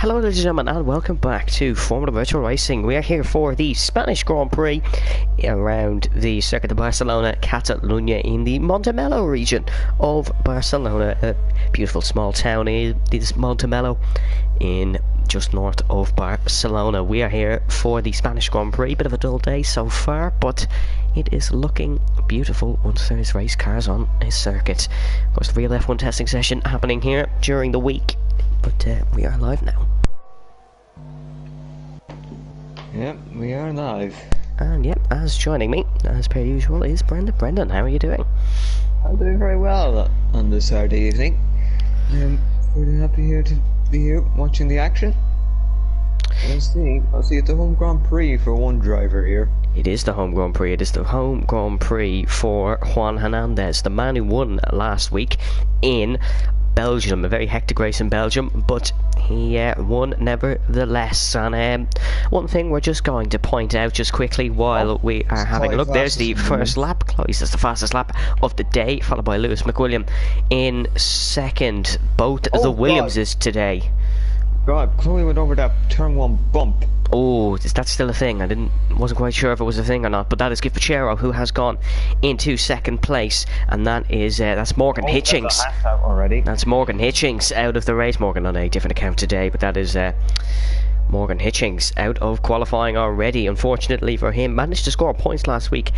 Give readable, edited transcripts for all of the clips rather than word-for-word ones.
Hello ladies and gentlemen, and welcome back to Formula Virtual Racing. We are here for the Spanish Grand Prix around the Circuit de Barcelona, Catalunya, in the Montmeló region of Barcelona. A beautiful small town is Montmeló, in just north of Barcelona. We are here for the Spanish Grand Prix. Bit of a dull day so far, but it is looking beautiful once there's race cars on a circuit. Of course, the real F1 testing session happening here during the week, but we are live now. Yep, we are live. And yep, as joining me, as per usual, is Brendan. Brendan, how are you doing? I'm doing very well on this Saturday evening. I'm really happy to be here watching the action. I'll see it's the home Grand Prix for one driver here. It is the home Grand Prix. It is the home Grand Prix for Juan Hernandez, the man who won last week in Belgium. A very hectic race in Belgium, but he won nevertheless. And one thing we're just going to point out just quickly while we are having a look, there's the first lap. Chloe's the fastest lap of the day, followed by Lewis McWilliam in second. Both the Williamses today. God, Chloe went over that turn one bump. Oh, is that still a thing? I wasn't quite sure if it was a thing or not, but that is Giuffachero, who has gone into second place, and that is that's Morgan Hitchings. That's Morgan Hitchings out of the race. Morgan on a different account today, but that is Morgan Hitchings out of qualifying already. Unfortunately for him, managed to score points last week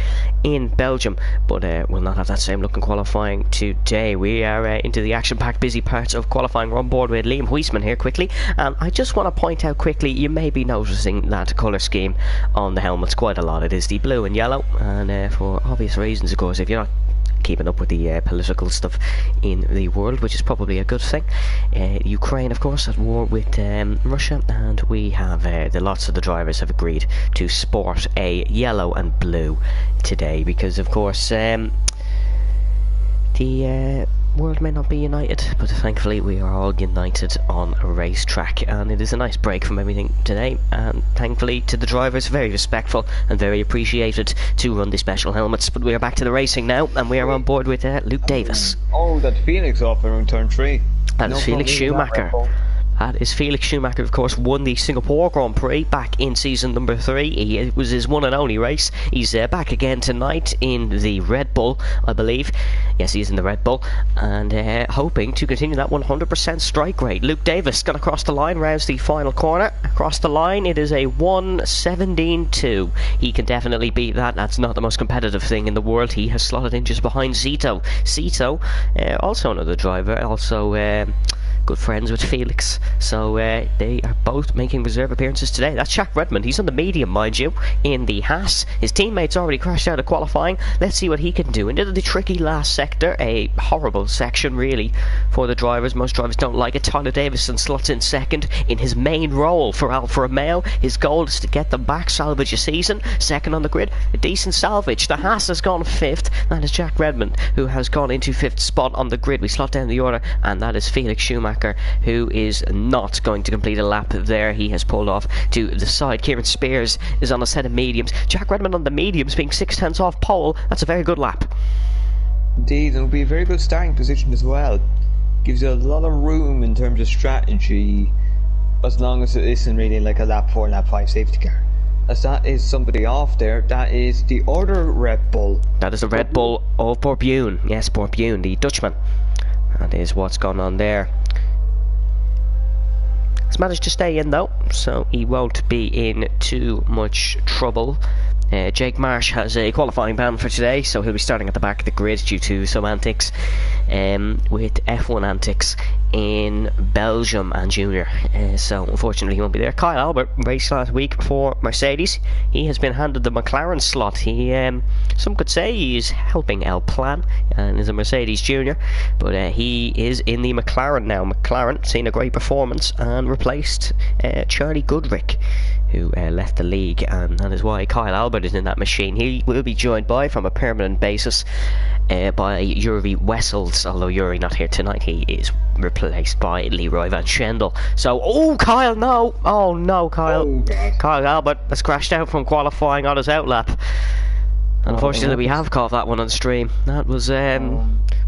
in Belgium, but will not have that same look in qualifying today. We are into the action-packed busy parts of qualifying. We're on board with Liam Huisman here quickly, and I just want to point out quickly, you may be noticing that colour scheme on the helmets quite a lot. It is the blue and yellow, and for obvious reasons, of course. If you're not keeping up with the political stuff in the world, which is probably a good thing. Ukraine, of course, at war with Russia, and we have lots of the drivers have agreed to sport a yellow and blue today because, of course, the world may not be united, but thankfully we are all united on a racetrack, and it is a nice break from everything today, and thankfully to the drivers, very respectful and very appreciated to run the special helmets. But we are back to the racing now, and we are on board with Luke Davis. Oh, that Felix off around turn 3. That is Felix Schumacher. That is Felix Schumacher, of course, won the Singapore Grand Prix back in season number 3. It was his one and only race. He's back again tonight in the Red Bull, I believe. Yes, he's in the Red Bull, and hoping to continue that 100% strike rate. Luke Davis going across the line, rounds the final corner. Across the line, it is a 1:17.2. He can definitely beat that. That's not the most competitive thing in the world. He has slotted in just behind Zito. Zito, also another driver, also good friends with Felix, so they are both making reserve appearances today. That's Jack Redmond. He's on the medium, mind you, in the Haas. His teammates already crashed out of qualifying. Let's see what he can do. Into the tricky last sector, a horrible section really for the drivers. Most drivers don't like it. Tyler Davison slots in second in his main role for Alfa Romeo. His goal is to get them back, salvage a season. Second on the grid, a decent salvage. The Haas has gone fifth. That is Jack Redmond, who has gone into fifth spot on the grid. We slot down the order, and that is Felix Schumacher, who is not going to complete a lap there. He has pulled off to the side. Kieran Spears is on a set of mediums. Jack Redmond on the mediums, being 6/10 off pole. That's a very good lap. Indeed, it'll be a very good starting position as well. Gives you a lot of room in terms of strategy, as long as it isn't really like a lap 4, lap 5 safety car. As that is somebody off there, that is the other Red Bull. That is the Red Bull of Bourbion. Yes, Bourbion, the Dutchman. That is what's gone on there. He's managed to stay in though, so he won't be in too much trouble. Jake Marsh has a qualifying ban for today, so he'll be starting at the back of the grid due to some antics with F1 antics in Belgium and Junior. So unfortunately he won't be there. Kyle Albert raced last week for Mercedes. He has been handed the McLaren slot. He some could say he's helping El Plan and is a Mercedes Junior, but he is in the McLaren now. McLaren seen a great performance and replaced Charlie Goodrick, who left the league, and that is why Kyle Albert is in that machine. He will be joined by, from a permanent basis, by Yuri Wessels, although Yuri not here tonight. He is replaced by Leroy Van Schendel. So, oh, Kyle, no! Oh, no, Kyle. Oh, Kyle Albert has crashed out from qualifying on his outlap. Unfortunately, we have caught that one on stream. That was,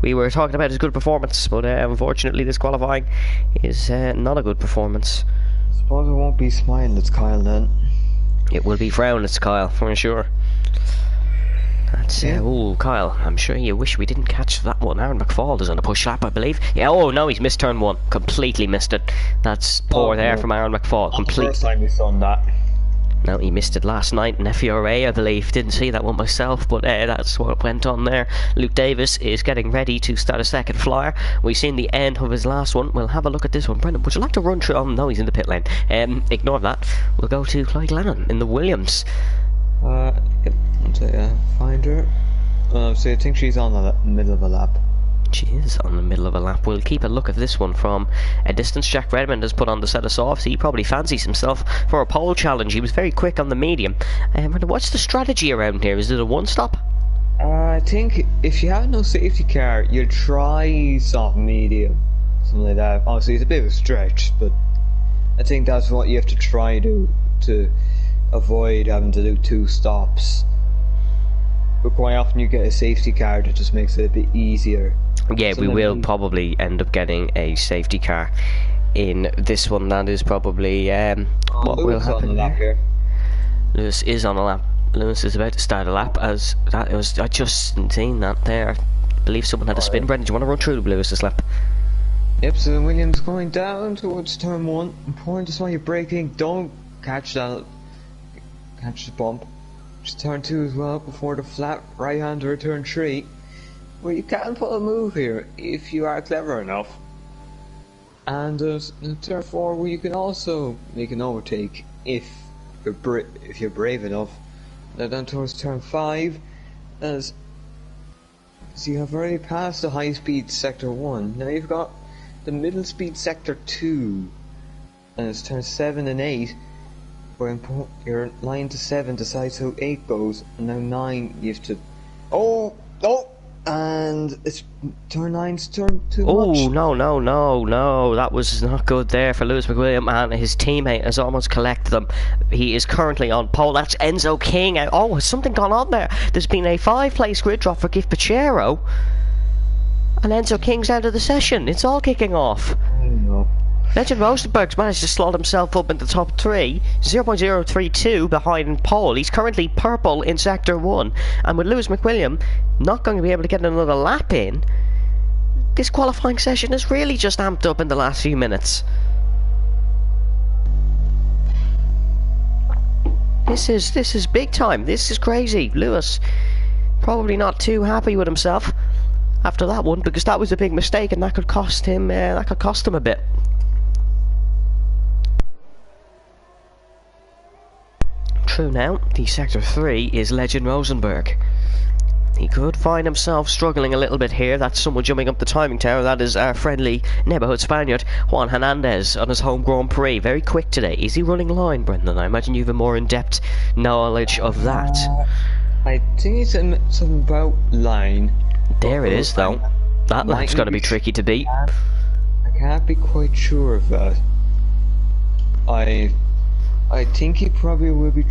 we were talking about his good performance, but unfortunately this qualifying is not a good performance. suppose it won't be Smileless Kyle then. It will be Frownless Kyle, for sure. That's, oh, Kyle, I'm sure you wish we didn't catch that one. Aaron McFall is on a push lap, I believe. Yeah, oh no, he's missed turn 1. Completely missed it. That's poor there from Aaron McFall. Completely. First time he's done that. No, he missed it last night in FERA, I believe. Didn't see that one myself, but that's what went on there. Luke Davis is getting ready to start a second flyer. We've seen the end of his last one. We'll have a look at this one. Brendan, would you like to run through? Oh, no, he's in the pit lane. Ignore that. We'll go to Chloe Glennon in the Williams. Yep. Find her. So I think she's on the middle of a lap. She is on the middle of a lap. We'll keep a look at this one from a distance. Jack Redmond has put on the set of softs. He probably fancies himself for a pole challenge. He was very quick on the medium. What's the strategy around here? Is it a one-stop? I think if you have no safety car, you'll try soft medium, something like that. Obviously, it's a bit of a stretch, but I think that's what you have to try to avoid having to do 2 stops. But quite often you get a safety car that just makes it a bit easier. Yeah, so we will probably end up getting a safety car in this one. That is probably what will happen there. Lewis is on a lap. Lewis is about to start a lap. As that was, I just seen that there. I believe someone had a spin. Brendan, do you want to run through Lewis's lap? Yep. So Williams going down towards turn 1. Important is while you're braking, don't catch the bump. Just turn 2 as well before the flat right hander turn 3. Well, you can pull a move here if you are clever enough. And turn 4 where you can also make an overtake if you're brave enough. Now down towards turn 5, so you have already passed the high speed sector 1. Now you've got the middle speed sector 2, and it's turn 7 and 8. Where your line to 7 decides how 8 goes, and now 9 you have to. And it's turn 9's turn too much. Oh, no, that was not good there for Lewis McWilliam, and his teammate has almost collected them. He is currently on pole. That's Enzo King. Oh, has something gone on there? There's been a 5-place grid drop for Gift Pachero, and Enzo King's out of the session. It's all kicking off. I don't know. Legend Rosenberg's managed to slot himself up in the top 3, 0.032 behind pole. He's currently purple in sector 1, and with Lewis McWilliam not going to be able to get another lap in, this qualifying session has really just amped up in the last few minutes. This is big time. This is crazy. Lewis probably not too happy with himself after that one, because that was a big mistake, and that could cost him a bit. True now, the sector 3 is Legend Rosenberg. He could find himself struggling a little bit here. That's someone jumping up the timing tower. That is our friendly neighbourhood Spaniard, Juan Hernandez, on his home Grand Prix. Very quick today. Is he running line, Brendan? I imagine you have a more in-depth knowledge of that. I think it's something about line. There it is, though. That lap's going to be tricky to beat. I can't be quite sure of that. I think he probably will be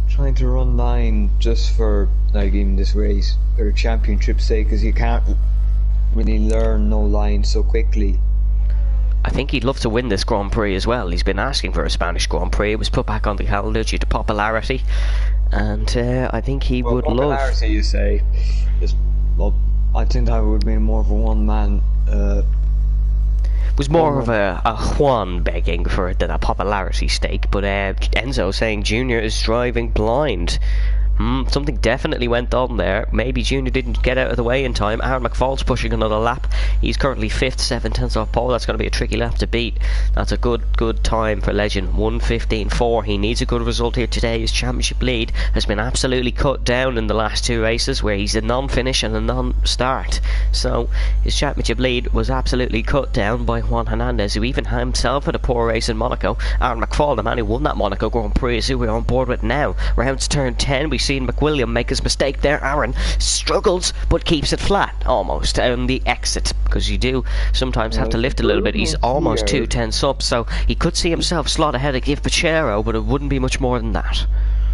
trying to run line just for like even this race or championship's sake, because you can't really learn no line so quickly. I think he'd love to win this Grand Prix as well. He's been asking for a Spanish Grand Prix. It was put back on the calendar due to popularity, and I think he would love. Popularity, you say? Well, I think that would be more of a one-man. Was more of a Juan begging for it than a popularity stake, but Enzo saying Junior is driving blind. Something definitely went on there. Maybe Junior didn't get out of the way in time. Aaron McFall's pushing another lap. He's currently 5th, 7/10 off pole. That's going to be a tricky lap to beat. That's a good time for Legend. 1:15.4. He needs a good result here today. His championship lead has been absolutely cut down in the last 2 races, where he's a non-finish and a non-start. So his championship lead was absolutely cut down by Juan Hernandez, who even himself had a poor race in Monaco. Aaron McFall, the man who won that Monaco Grand Prix, is who we're on board with now. Round to turn 10, we seen McWilliam make his mistake there. Aaron struggles but keeps it flat almost on the exit, because you do sometimes have to lift a little bit. He's almost 2/10 up, so he could see himself slot ahead of Gift Pachero, but it wouldn't be much more than that.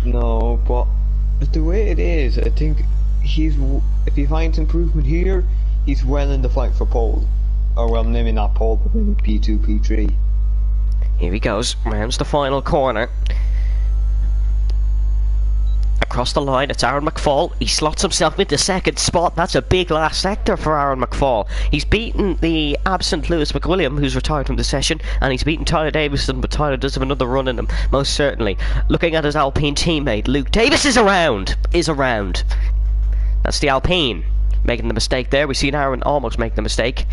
No, but the way it is, I think if he finds improvement here, he's well in the fight for pole. Or well, maybe not pole, but maybe P2, P3. Here he goes, rounds the final corner. Across the line, it's Aaron McFall. He slots himself into second spot. That's a big last sector for Aaron McFall. He's beaten the absent Lewis McWilliam, who's retired from the session, and he's beaten Tyler Davison, but Tyler does have another run in him, most certainly. Looking at his Alpine teammate, Luke Davis is around. That's the Alpine making the mistake there. We've seen Aaron almost make the mistake.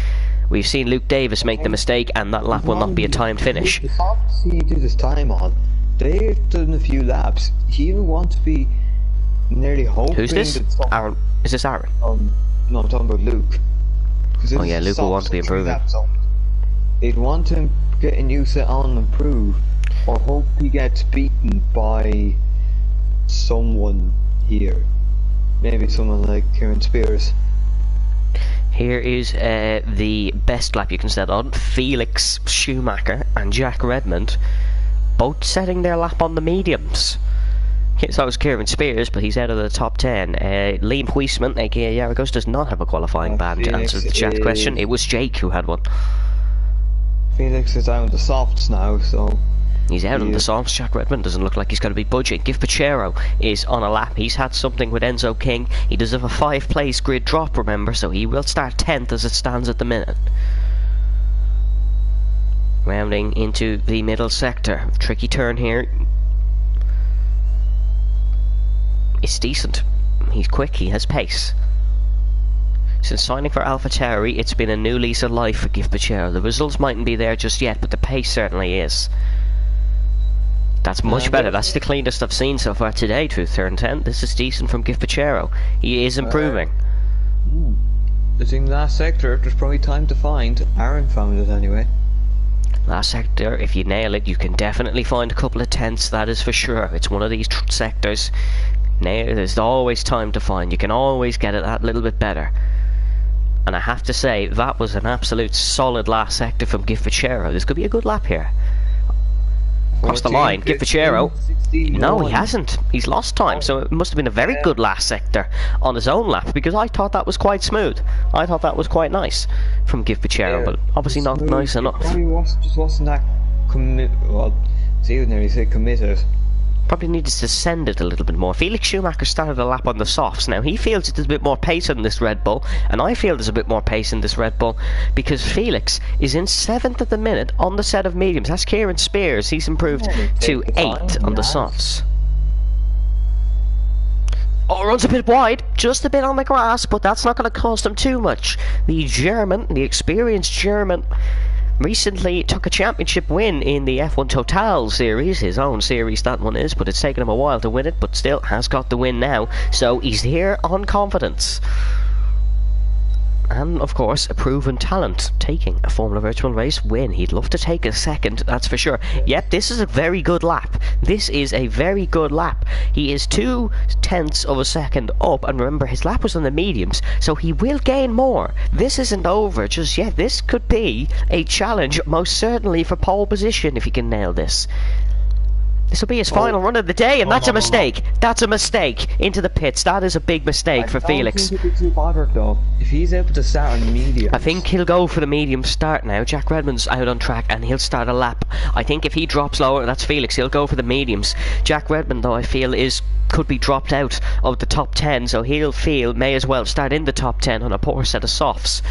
We've seen Luke Davis make the mistake, and that lap will not be a timed finish. The Sops he did his time on, they've done a few laps. He will want to be nearly hoping. Who's this? That Aaron? Is this Aaron? No, I'm talking about Luke. Oh yeah, Luke will want to be improving. They'd want him getting used to on and improve, or hope he gets beaten by someone here. Maybe someone like Kieran Spears. Here is the best lap you can set on. Felix Schumacher and Jack Redmond both setting their lap on the mediums. So was Kieran Spears, but he's out of the top 10. Liam Huisman, aka Yaragos, does not have a qualifying ban to answer the chat question. It was Jake who had one. Felix is out of the softs now, so... He's out on the softs. Jack Redmond doesn't look like he's going to be budging. Giv Pachero is on a lap. He's had something with Enzo King. He does have a 5-place grid drop, remember, so he will start 10th as it stands at the minute. Rounding into the middle sector. Tricky turn here. It's decent. He's quick, he has pace. Since signing for AlphaTauri, it's been a new lease of life for Giv Pachero. The results mightn't be there just yet, but the pace certainly is. That's much better. That's the cleanest I've seen so far today, Truth Turn 10. This is decent from Giv Pachero. He is improving. I think last sector, there's probably time to find. Aaron found it anyway. Last sector, if you nail it, you can definitely find a couple of tenths, that is for sure. It's one of these sectors. There's always time to find. You can always get it that little bit better. And I have to say, that was an absolute solid last sector from Giv Pachero. This could be a good lap here. Across the line, Giv Pachero. No, he hasn't. He's lost time, so it must have been a very good last sector on his own lap, because I thought that was quite smooth. I thought that was quite nice from Giv Pachero, but obviously not nice enough. Just wasn't that well, see, you nearly say committed. Probably needed to send it a little bit more. Felix Schumacher started a lap on the softs. Now he feels there's a bit more pace in this Red Bull, and I feel there's a bit more pace in this Red Bull because Felix is in 7th at the minute on the set of mediums. That's Kieran Spears. He's improved to 8th on the softs. Oh, runs a bit wide, just a bit on the grass, but that's not going to cost him too much. The German, the experienced German, recently took a championship win in the F1 Total series, his own series that one is, but it's taken him a while to win it, but still has got the win now, so he's here on confidence. And of course a proven talent, taking a Formula Virtual Race win. He'd love to take a second, that's for sure. Yep, this is a very good lap. This is a very good lap. He is 0.2 of a second up, and remember his lap was on the mediums, so he will gain more. This isn't over just yet. This could be a challenge most certainly for pole position if he can nail this. This will be his final run of the day, and that's a mistake. That's a mistake. Into the pits. That is a big mistake for Felix. I don't think he'd be too bothered though. If he's able to start on medium. I think he'll go for the medium start now. Jack Redmond's out on track, and he'll start a lap. I think if he drops lower, that's Felix. He'll go for the mediums. Jack Redmond, though, I feel could be dropped out of the top 10, so he'll may as well start in the top 10 on a poor set of softs.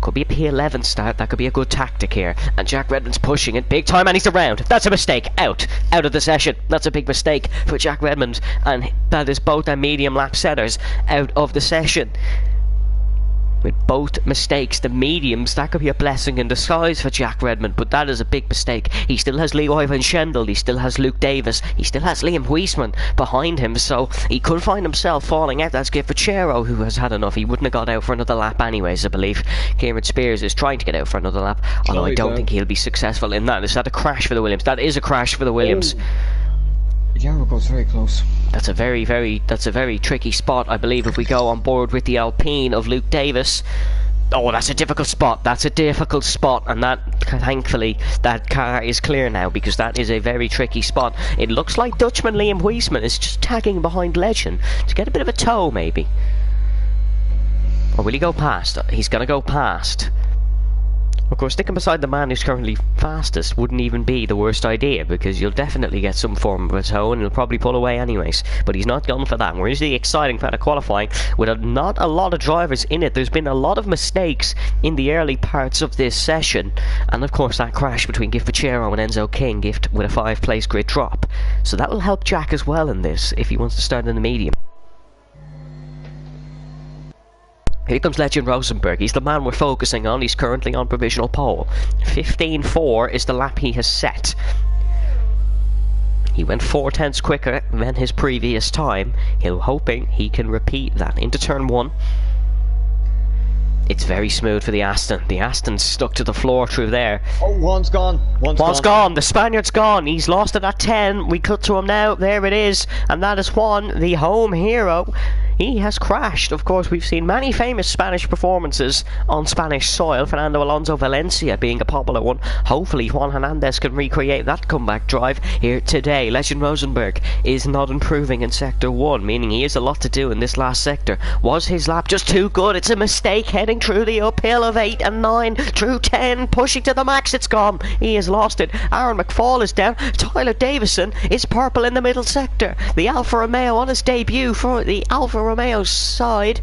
Could be a P11 start. That could be a good tactic here. And Jack Redmond's pushing it big time, and he's around. That's a mistake. Out of the session. That's a big mistake for Jack Redmond, and that is both their medium lap setters out of the session. With both mistakes, the mediums, that could be a blessing in disguise for Jack Redmond, but that is a big mistake. He still has Leroy Van Schendel, he still has Luke Davis, he still has Liam Huisman behind him, so he could find himself falling out. That's Giv Pachero, who has had enough. He wouldn't have got out for another lap anyways, I believe. Kieran Spears is trying to get out for another lap, although I don't think he'll be successful in that. Is that a crash for the Williams? That is a crash for the Williams. Yarrow goes very close. That's a very tricky spot, I believe, if we go on board with the Alpine of Luke Davis. Oh, that's a difficult spot. That's a difficult spot, and that, thankfully, that car is clear now, because that is a very tricky spot. It looks like Dutchman Liam Huisman is just tagging behind Legend to get a bit of a tow, maybe. Or will he go past? He's going to go past. Of course, sticking beside the man who's currently fastest wouldn't even be the worst idea, because you'll definitely get some form of a tow and he'll probably pull away anyways. But he's not going for that. Whereas the exciting part of qualifying, with not a lot of drivers in it, there's been a lot of mistakes in the early parts of this session. And of course that crash between Gift Pachero and Enzo King, Gift with a 5-place grid drop. So that will help Jack as well in this, if he wants to start in the medium. Here comes Legend Rosenberg. He's the man we're focusing on. He's currently on provisional pole. 15.4 is the lap he has set. He went 4/10 quicker than his previous time. He's hoping he can repeat that into turn 1. It's very smooth for the Aston. The Aston's stuck to the floor through there. Oh, one's gone. One's gone. The Spaniard's gone. He's lost it at 10. We cut to him now. There it is. And that is Juan, the home hero. He has crashed. Of course, we've seen many famous Spanish performances on Spanish soil, Fernando Alonso Valencia being a popular one. Hopefully Juan Hernandez can recreate that comeback drive here today. Legend Rosenberg is not improving in Sector 1, meaning he has a lot to do in this last sector. Was his lap just too good? It's a mistake heading through the uphill of 8 and 9, through 10, pushing to the max. It's gone. He has lost it. Aaron McFall is down. Tyler Davison is purple in the middle sector. The Alfa Romeo on his debut for the Alfa Romeo's side.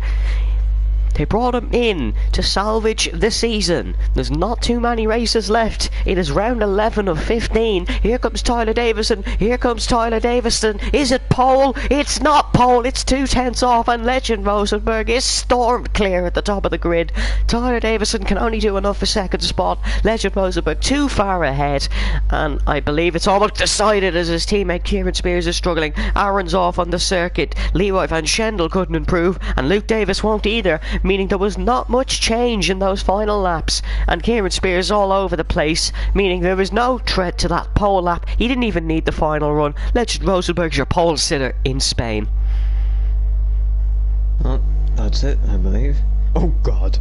They brought him in to salvage the season. There's not too many races left. It is round 11 of 15. Here comes Tyler Davison. Here comes Tyler Davison. Is it pole? It's not pole. It's 2/10 off, and Legend Rosenberg is stormed clear at the top of the grid. Tyler Davison can only do enough for second spot. Legend Rosenberg too far ahead, and I believe it's almost decided as his teammate Kieran Spears is struggling. Aaron's off on the circuit. Leroy Van Schendel couldn't improve, and Luke Davis won't either, meaning there was not much change in those final laps, and Kieran Spears all over the place, meaning there was no threat to that pole lap. He didn't even need the final run. Legend Rosenberg's your pole sitter in Spain. Well, that's it, I believe. Oh God.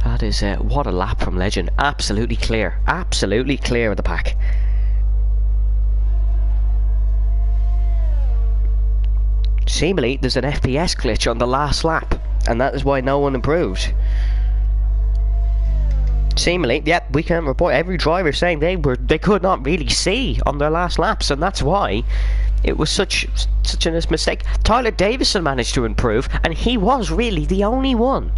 That is what a lap from Legend. Absolutely clear of the pack. Seemingly there's an FPS glitch on the last lap, and that is why no one improved. Seemingly, yep, we can report every driver saying they could not really see on their last laps, and that's why it was such a mistake. Tyler Davison managed to improve, and he was really the only one.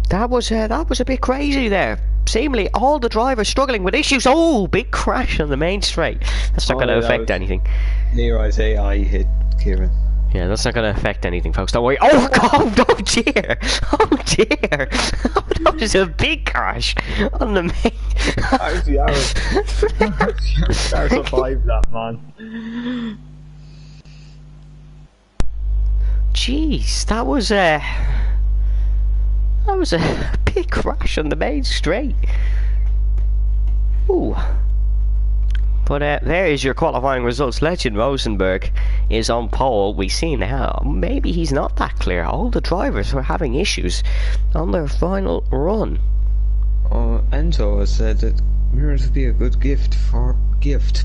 That was a bit crazy there. Seemingly all the drivers struggling with issues. Oh, big crash on the main straight. That's not going to affect anything. Leroy's AI hit Kieran. Yeah, that's not going to affect anything, folks. Don't worry. Oh God! Oh dear! Oh dear! Oh, that was a big crash on the main. How's the Arrow survived that, man? Jeez, that was a big crash on the main straight. Ooh. But there is your qualifying results. Legend Rosenberg is on pole. We see now maybe he's not that clear. All the drivers were having issues on their final run. Enzo has said that mirrors would be a good gift for gift.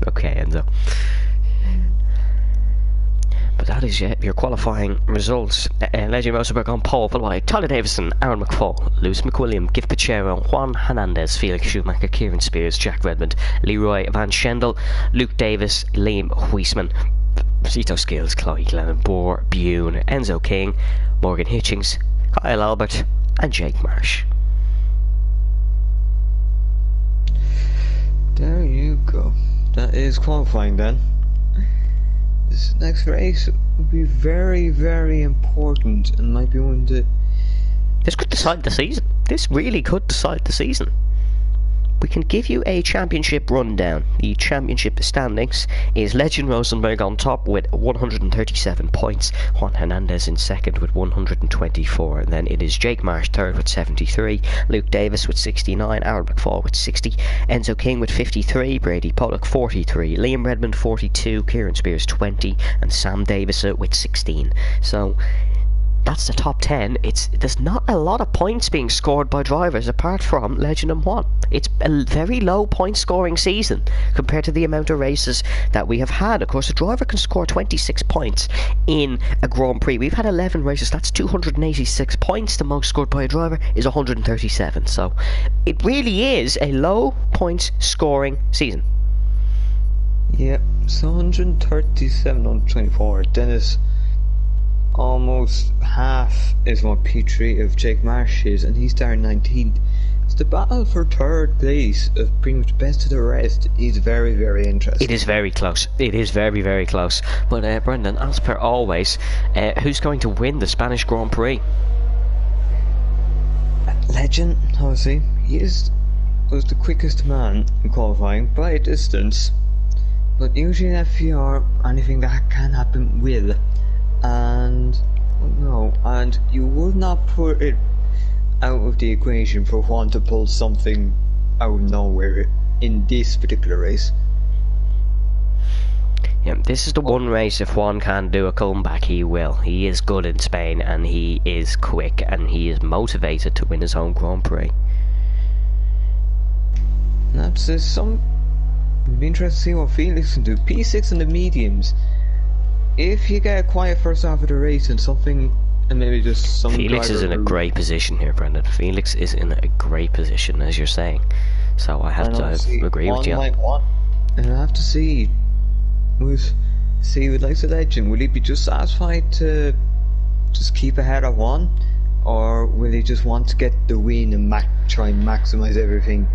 Okay, Enzo. But that is your qualifying results. Legend Rosenberg on pole, followed by Tyler Davison, Aaron McFall, Lewis McWilliam, Gift Pachero, Juan Hernandez, Felix Schumacher, Kieran Spears, Jack Redmond, Leroy Van Schendel, Luke Davis, Liam Huisman, Zito Skills, Chloe Glennon, Bune, Enzo King, Morgan Hitchings, Kyle Albert, and Jake Marsh. There you go. That is qualifying then. This next race will be very, very important and might be one to... This could decide the season. This really could decide the season. We can give you a championship rundown. The championship standings is Legend Rosenberg on top with 137 points, Juan Hernandez in second with 124, and then it is Jake Marsh third with 73, Luke Davis with 69, Aaron McFall with 60, Enzo King with 53, Brady Pollock 43, Liam Redmond 42, Kieran Spears 20, and Sam Davis with 16. So That's the top 10. There's not a lot of points being scored by drivers apart from Legend M1. It's a very low point scoring season compared to the amount of races that we have had. Of course, a driver can score 26 points in a Grand Prix. We've had 11 races. That's 286 points. The most scored by a driver is 137. So it really is a low points scoring season. Yeah, so 137 on 24. Dennis almost half is what P3 of Jake Marsh is, and he's starting 19th. So the battle for third place of pretty much best of the rest is very, very interesting. It is very close. It is very, very close. But Brendan, as per always, who's going to win the Spanish Grand Prix? Legend, obviously. Was the quickest man in qualifying by a distance. But usually in FPR, anything that can happen will. And you would not put it out of the equation for Juan to pull something out of nowhere in this particular race. Yeah, this is the one race if Juan can do a comeback, he will. He is good in Spain, and he is quick, and he is motivated to win his own Grand Prix. That's it'd be interesting to see what Felix can do. P6 in the mediums. If you get a quiet first half of the race and maybe just some Felix is in a great position here, Brendan. Felix is in a great position, as you're saying. So I have to agree with you. And I have to see with like the Legend, will he be just satisfied to just keep ahead of one, or will he just want to get the win and try and maximise everything?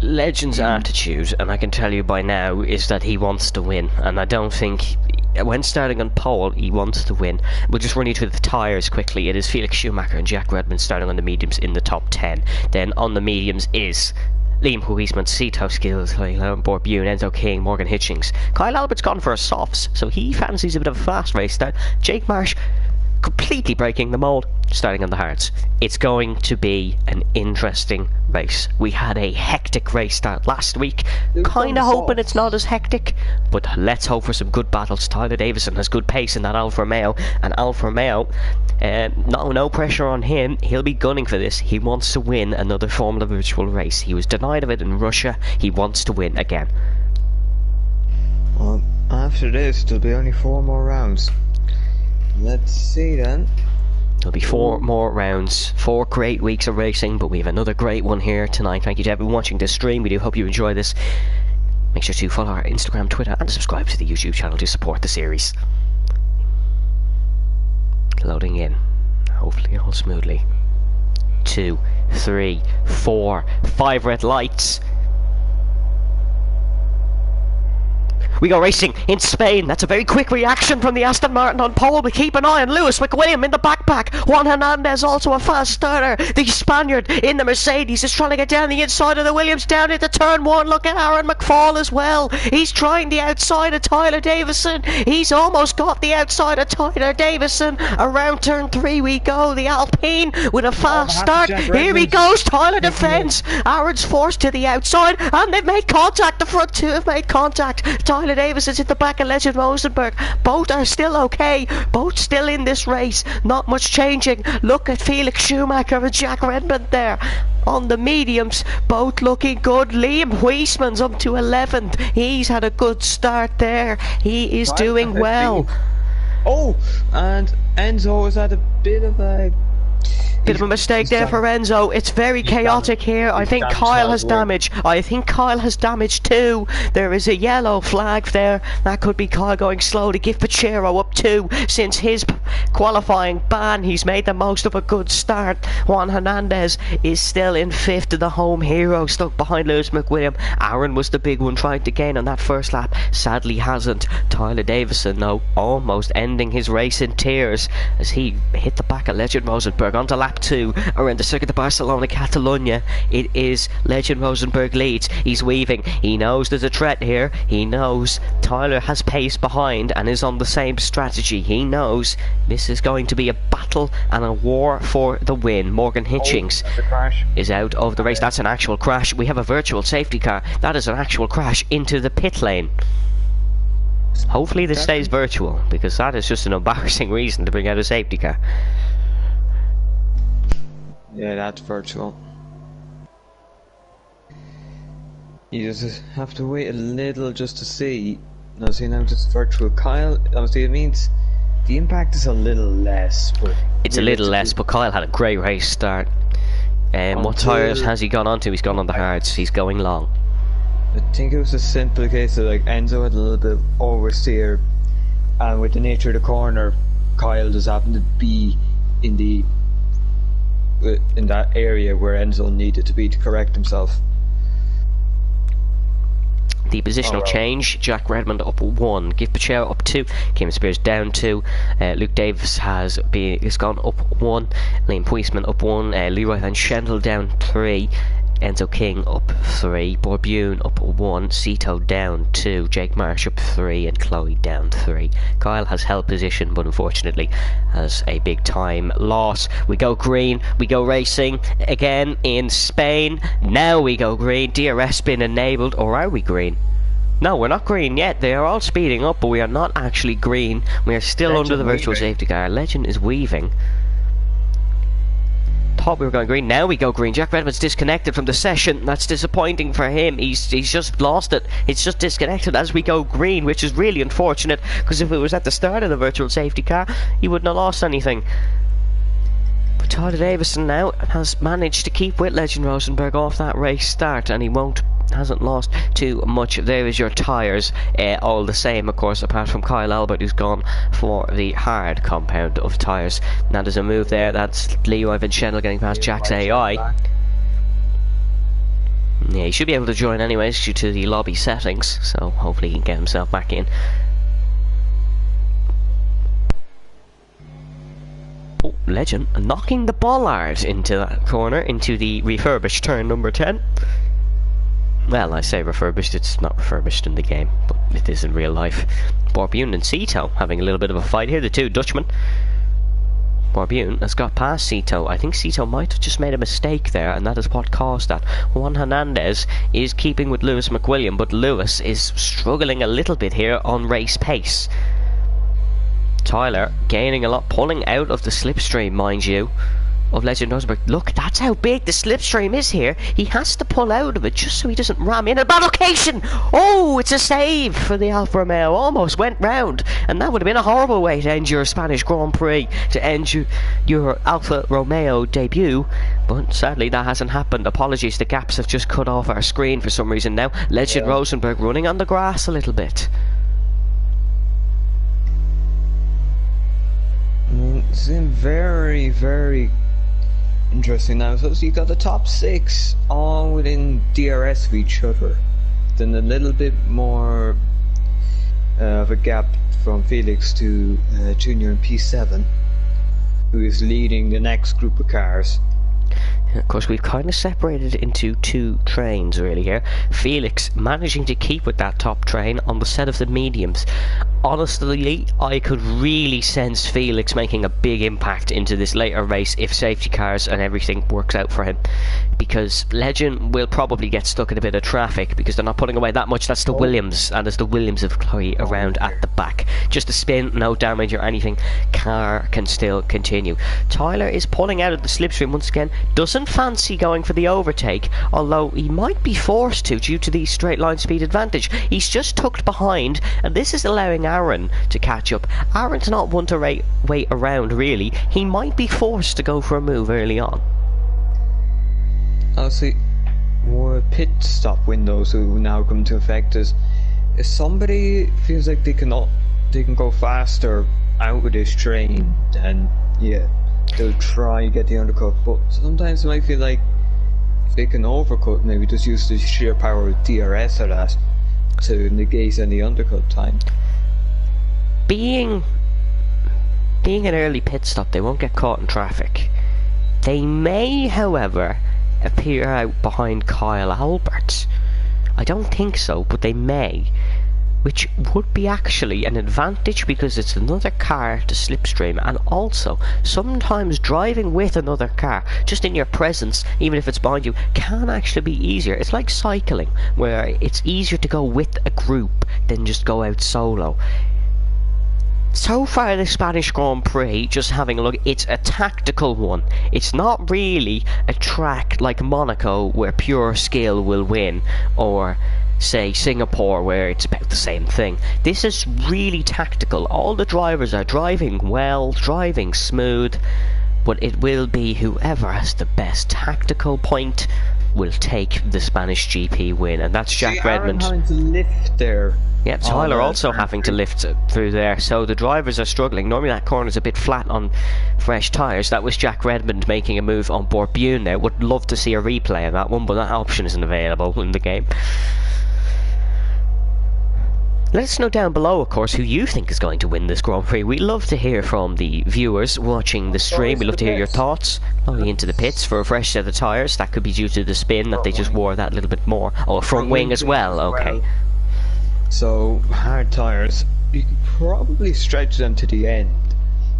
Legend's attitude, and I can tell you by now, is that he wants to win, and I don't think when starting on pole he wants to win. We'll just run you through the tyres quickly. It is Felix Schumacher and Jack Redman starting on the mediums in the top 10. Then on the mediums is Liam Huisman, Cito Skills, Bort Bune, Enzo King, Morgan Hitchings. Kyle Albert's gone for a softs, so he fancies a bit of a fast race start. Jake Marsh completely breaking the mould, starting on the hards. It's going to be an interesting race. We had a hectic race start last week. Kind of hoping it's not as hectic, but let's hope for some good battles. Tyler Davison has good pace in that Alfa Romeo, and Alfa Romeo, no pressure on him. He'll be gunning for this. He wants to win another Formula Virtual race. He was denied of it in Russia. He wants to win again. Well, after this, there'll be only 4 more rounds. Let's see then. There'll be 4 more rounds, 4 great weeks of racing, but we have another great one here tonight. Thank you to everyone watching this stream. We do hope you enjoy this. Make sure to follow our Instagram, Twitter, and subscribe to the YouTube channel to support the series. Loading in. Hopefully all smoothly. 2, 3, 4, 5 red lights. We go racing in Spain. That's a very quick reaction from the Aston Martin on pole. We keep an eye on Lewis McWilliam in the backpack. Juan Hernandez also a fast starter. The Spaniard in the Mercedes is trying to get down the inside of the Williams down into turn 1. Look at Aaron McFall as well. He's trying the outside of Tyler Davison. He's almost got the outside of Tyler Davison. Around turn 3 we go. The Alpine with a fast start. Here he goes. Tyler defends. Aaron's forced to the outside, and they've made contact. The front 2 have made contact. Tyler Davis is at the back of Legend Rosenberg. Both are still okay. Both still in this race. Not much changing. Look at Felix Schumacher and Jack Redmond there. On the mediums, both looking good. Liam Huisman's up to 11th. He's had a good start there. He is doing well. Oh, and Enzo has had a bit of a mistake there for Enzo. It's very chaotic here. I think Kyle has damage. I think Kyle has damage too. There is a yellow flag there. That could be Kyle going slow to give Pachero up 2. Since his qualifying ban, he's made the most of a good start. Juan Hernandez is still in 5th of the home hero, stuck behind Lewis McWilliam. Aaron was the big one trying to gain on that first lap. Sadly hasn't. Tyler Davison, though, almost ending his race in tears as he hit the back of Legend Rosenberg onto lap 2 around the Circuit de Barcelona, Catalonia. It is Legend Rosenberg leads. He's weaving. He knows there's a threat here. He knows Tyler has pace behind and is on the same strategy. He knows this is going to be a battle and a war for the win. Morgan Hitchings is out of the race. That's an actual crash. We have a virtual safety car. That is an actual crash into the pit lane. Hopefully this stays virtual, because that is just an embarrassing reason to bring out a safety car. Yeah, that's virtual. You just have to wait a little just to see. Now see, now just virtual. Kyle, obviously it means the impact is a little less, but it's a little less. But Kyle had a great race start. What tyres has he gone on to? He's gone on the hards. He's going long. I think it was a simple case of like Enzo had a little bit of oversteer, and with the nature of the corner, Kyle just happened to be in that area where Enzo needed to be to correct himself. The positional change, Jack Redmond up 1, Gift Pacheco up 2, Kim Spears down 2, Luke Davis has gone up 1, Liam Puisman up 1, Leroy Van Schendel down 3, Enzo King up 3, Borbune up 1, Cito down 2, Jake Marsh up 3, and Chloe down 3. Kyle has held position, but unfortunately has a big time loss. We go green, we go racing again in Spain. Now we go green. DRS been enabled, or are we green? No, we're not green yet. They are all speeding up, but we are not actually green. We are still Legend under the virtual weaving. safety car. Legend is weaving. Thought we were going green. Now we go green. Jack Redmond's disconnected from the session. That's disappointing for him. He's just lost it. It's just disconnected as we go green, which is really unfortunate, because if it was at the start of the virtual safety car, he wouldn't have lost anything. But Tyler Davison now has managed to keep with Legend Rosenberg off that race start, and he hasn't lost too much. There is your tyres, all the same, of course, apart from Kyle Albert, who's gone for the hard compound of tyres. Now there's a move there. That's Leroy Van Schendel getting past Jack's AI. Yeah, he should be able to join anyways due to the lobby settings, so hopefully he can get himself back in. Oh, Legend knocking the bollard into that corner, into the refurbished turn number 10. Well, I say refurbished, it's not refurbished in the game, but it is in real life. Borbune and Cito having a little bit of a fight here, the two Dutchmen. Borbune has got past Cito. I think Cito might have just made a mistake there, and that is what caused that. Juan Hernandez is keeping with Lewis McWilliam, but Lewis is struggling a little bit here on race pace. Tyler gaining a lot, pulling out of the slipstream, mind you, of Legend Rosenberg. Look, that's how big the slipstream is here. He has to pull out of it just so he doesn't ram in a bad location. Oh, it's a save for the Alfa Romeo. Almost went round, and that would have been a horrible way to end your Spanish Grand Prix, to end your Alfa Romeo debut. But sadly that hasn't happened. Apologies, the gaps have just cut off our screen for some reason now. Legend Rosenberg running on the grass a little bit. It's been very, very interesting now. So you got the top 6 all within DRS of each other. Then a little bit more of a gap from Felix to Junior in P7, who is leading the next group of cars. Of course, we've kind of separated into 2 trains really here. Felix managing to keep with that top train on the set of the mediums. Honestly, I could really sense Felix making a big impact into this later race if safety cars and everything works out for him, because Legend will probably get stuck in a bit of traffic because they're not putting away that much. That's the Williams, and there's the Williams of Chloe around at the back. Just a spin, no damage or anything, car can still continue. Tyler is pulling out of the slipstream once again, doesn't fancy going for the overtake, although he might be forced to due to the straight line speed advantage. He's just tucked behind, and this is allowing Aaron to catch up. Aaron's not one to wait around really. He might be forced to go for a move early on. I'll see more pit stop windows who now come to effect is if somebody feels like they can go faster out of this train, then yeah, they'll try and get the undercut. But sometimes it might feel like if they can overcut, maybe just use the sheer power of DRS or that to negate any undercut time. Being an early pit stop, they won't get caught in traffic. They may, however, appear out behind Kyle Albert. I don't think so, but they may, which would be actually an advantage because it's another car to slipstream, and also sometimes driving with another car just in your presence, even if it's behind you, can actually be easier. It's like cycling, where it's easier to go with a group than just go out solo. So far, the Spanish Grand Prix, just having a look, it's a tactical one. It's not really a track like Monaco where pure skill will win, or say Singapore where it's about the same thing. This is really tactical. All the drivers are driving well, driving smooth, but it will be whoever has the best tactical point will take the Spanish GP win, and that's Jack Redmond. Having to lift there. Yeah, Tyler also having to lift through there, so the drivers are struggling. Normally that corner's a bit flat on fresh tyres. That was Jack Redmond making a move on Bourbieu there. Would love to see a replay of that one, but that option isn't available in the game. Let us know down below, of course, who you think is going to win this Grand Prix. We love to hear from the viewers watching the stream. We love to hear your thoughts. Only into the pits for a fresh set of tyres. That could be due to the spin that they just wore that little bit more. Oh, a front wing as well. Okay. So, hard tyres, you could probably stretch them to the end